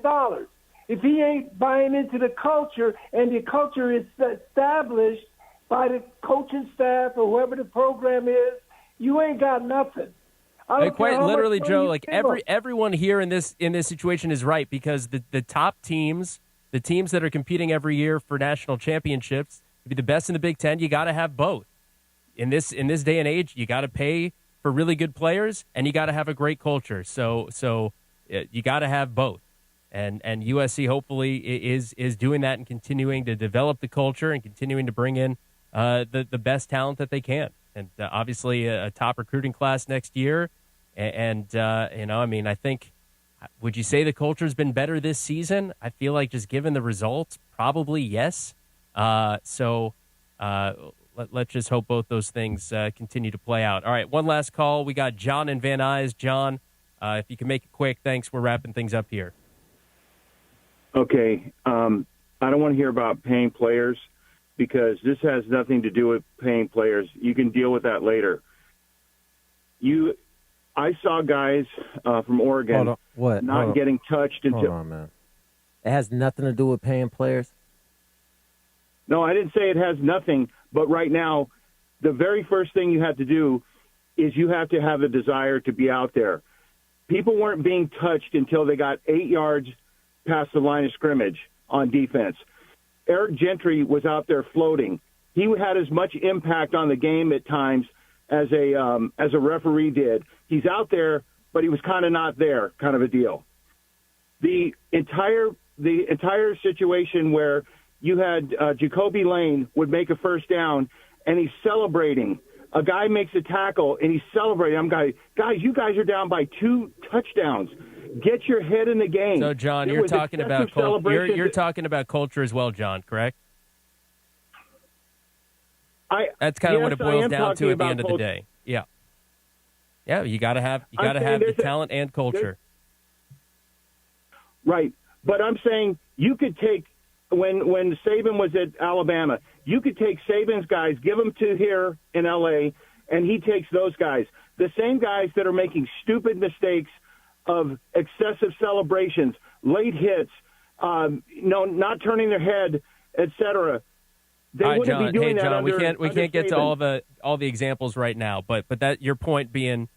If he ain't buying into the culture and the culture is established by the coaching staff or whoever the program is, you ain't got nothing. Quite literally, Joe, like everyone here in this situation is right because the top teams, the teams that are competing every year for national championships, to be the best in the Big Ten, you got to have both. In this day and age, you got to pay for really good players, and you got to have a great culture. So you got to have both, and USC hopefully is doing that and continuing to develop the culture and continuing to bring in the best talent that they can, and obviously a top recruiting class next year. And I think, would you say the culture's been better this season? I feel like just given the results, probably yes. Let's just hope both those things continue to play out. All right, one last call. We got John in Van Nuys. John, if you can make it quick, thanks. We're wrapping things up here. Okay. I don't want to hear about paying players because this has nothing to do with paying players. You can deal with that later. I saw guys from Oregon not getting touched until. Hold on, man. It has nothing to do with paying players? No, I didn't say it has nothing. But right now, the very first thing you have to do is you have to have a desire to be out there. People weren't being touched until they got 8 yards past the line of scrimmage on defense. Eric Gentry was out there floating. He had as much impact on the game at times as a referee did. He's out there, but he was kind of not there, kind of a deal. The entire situation where you had Jacoby Lane would make a first down, and he's celebrating. A guy makes a tackle, and he's celebrating. I'm guys, you guys are down by 2 touchdowns. Get your head in the game. So, John, you're talking about culture as well, John, correct? That's kind of what it boils down to at the end of the culture. day. Yeah. Yeah, you got to have the talent and culture. Right. But I'm saying you could take when Saban was at Alabama, you could take Saban's guys, give them to here in L.A., and he takes those guys. The same guys that are making stupid mistakes of excessive celebrations, late hits, not turning their head, etc. They all right, wouldn't John, be doing hey, John, that we can't get to Saban. all the examples right now, but that your point being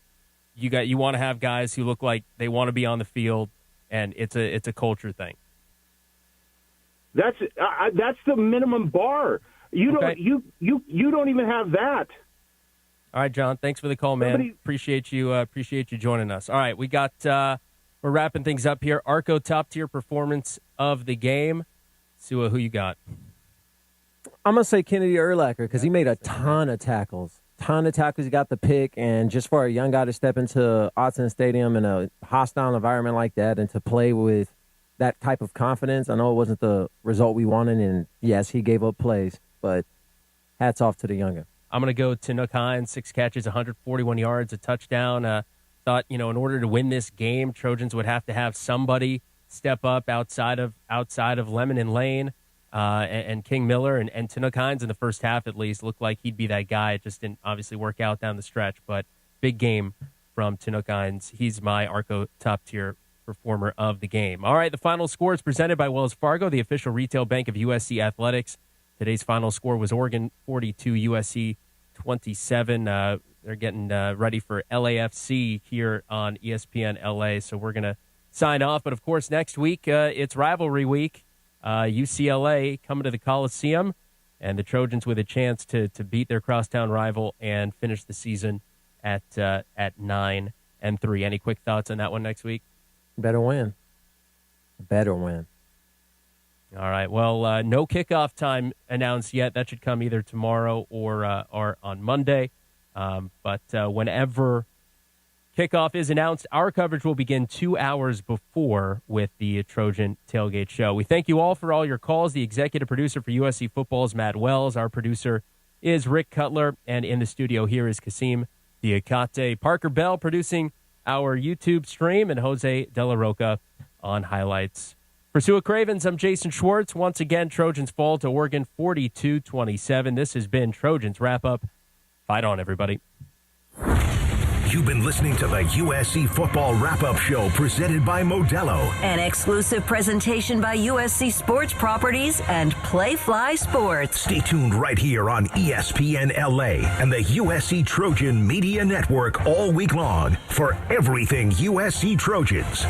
you want to have guys who look like they want to be on the field, and it's a culture thing. That's the minimum bar. You don't even have that. All right, John. Thanks for the call, man. Appreciate you joining us. All right, we got we're wrapping things up here. Arco top tier performance of the game. Sua, who you got? I'm gonna say Kennedy Urlacher because he made a ton of tackles. He got the pick, and just for a young guy to step into Autzen Stadium in a hostile environment like that and to play with that type of confidence, I know it wasn't the result we wanted, and yes, he gave up plays, but hats off to the youngin. I'm going to go to Nook Hines, 6 catches, 141 yards, a touchdown. Thought, in order to win this game, Trojans would have to have somebody step up outside of Lemon and Lane and King Miller. And to Nook Hines in the first half, at least, looked like he'd be that guy. It just didn't obviously work out down the stretch. But big game from Nook Hines. He's my Arco top-tier performer of the game. All right, the final score is presented by Wells Fargo, the official retail bank of USC Athletics. Today's final score was Oregon 42, USC 27. They're getting ready for LAFC here on ESPN LA, so we're going to sign off. But, of course, next week, it's rivalry week. UCLA coming to the Coliseum, and the Trojans with a chance to beat their crosstown rival and finish the season at 9-3. Any quick thoughts on that one next week? Better win. All right. Well, no kickoff time announced yet. That should come either tomorrow or on Monday. But whenever kickoff is announced, our coverage will begin 2 hours before with the Trojan Tailgate Show. We thank you all for all your calls. The executive producer for USC Football is Matt Wells. Our producer is Rick Cutler. And in the studio here is Kasim Diakate. Parker Bell producing our YouTube stream, and Jose De La Roca on highlights. For Sua Cravens, I'm Jason Schwartz. Once again, Trojans fall to Oregon 42-27. This has been Trojans Wrap Up. Fight on, everybody. You've been listening to the USC Football Wrap-Up Show presented by Modelo. An exclusive presentation by USC Sports Properties and Playfly Sports. Stay tuned right here on ESPN LA and the USC Trojan Media Network all week long for everything USC Trojans.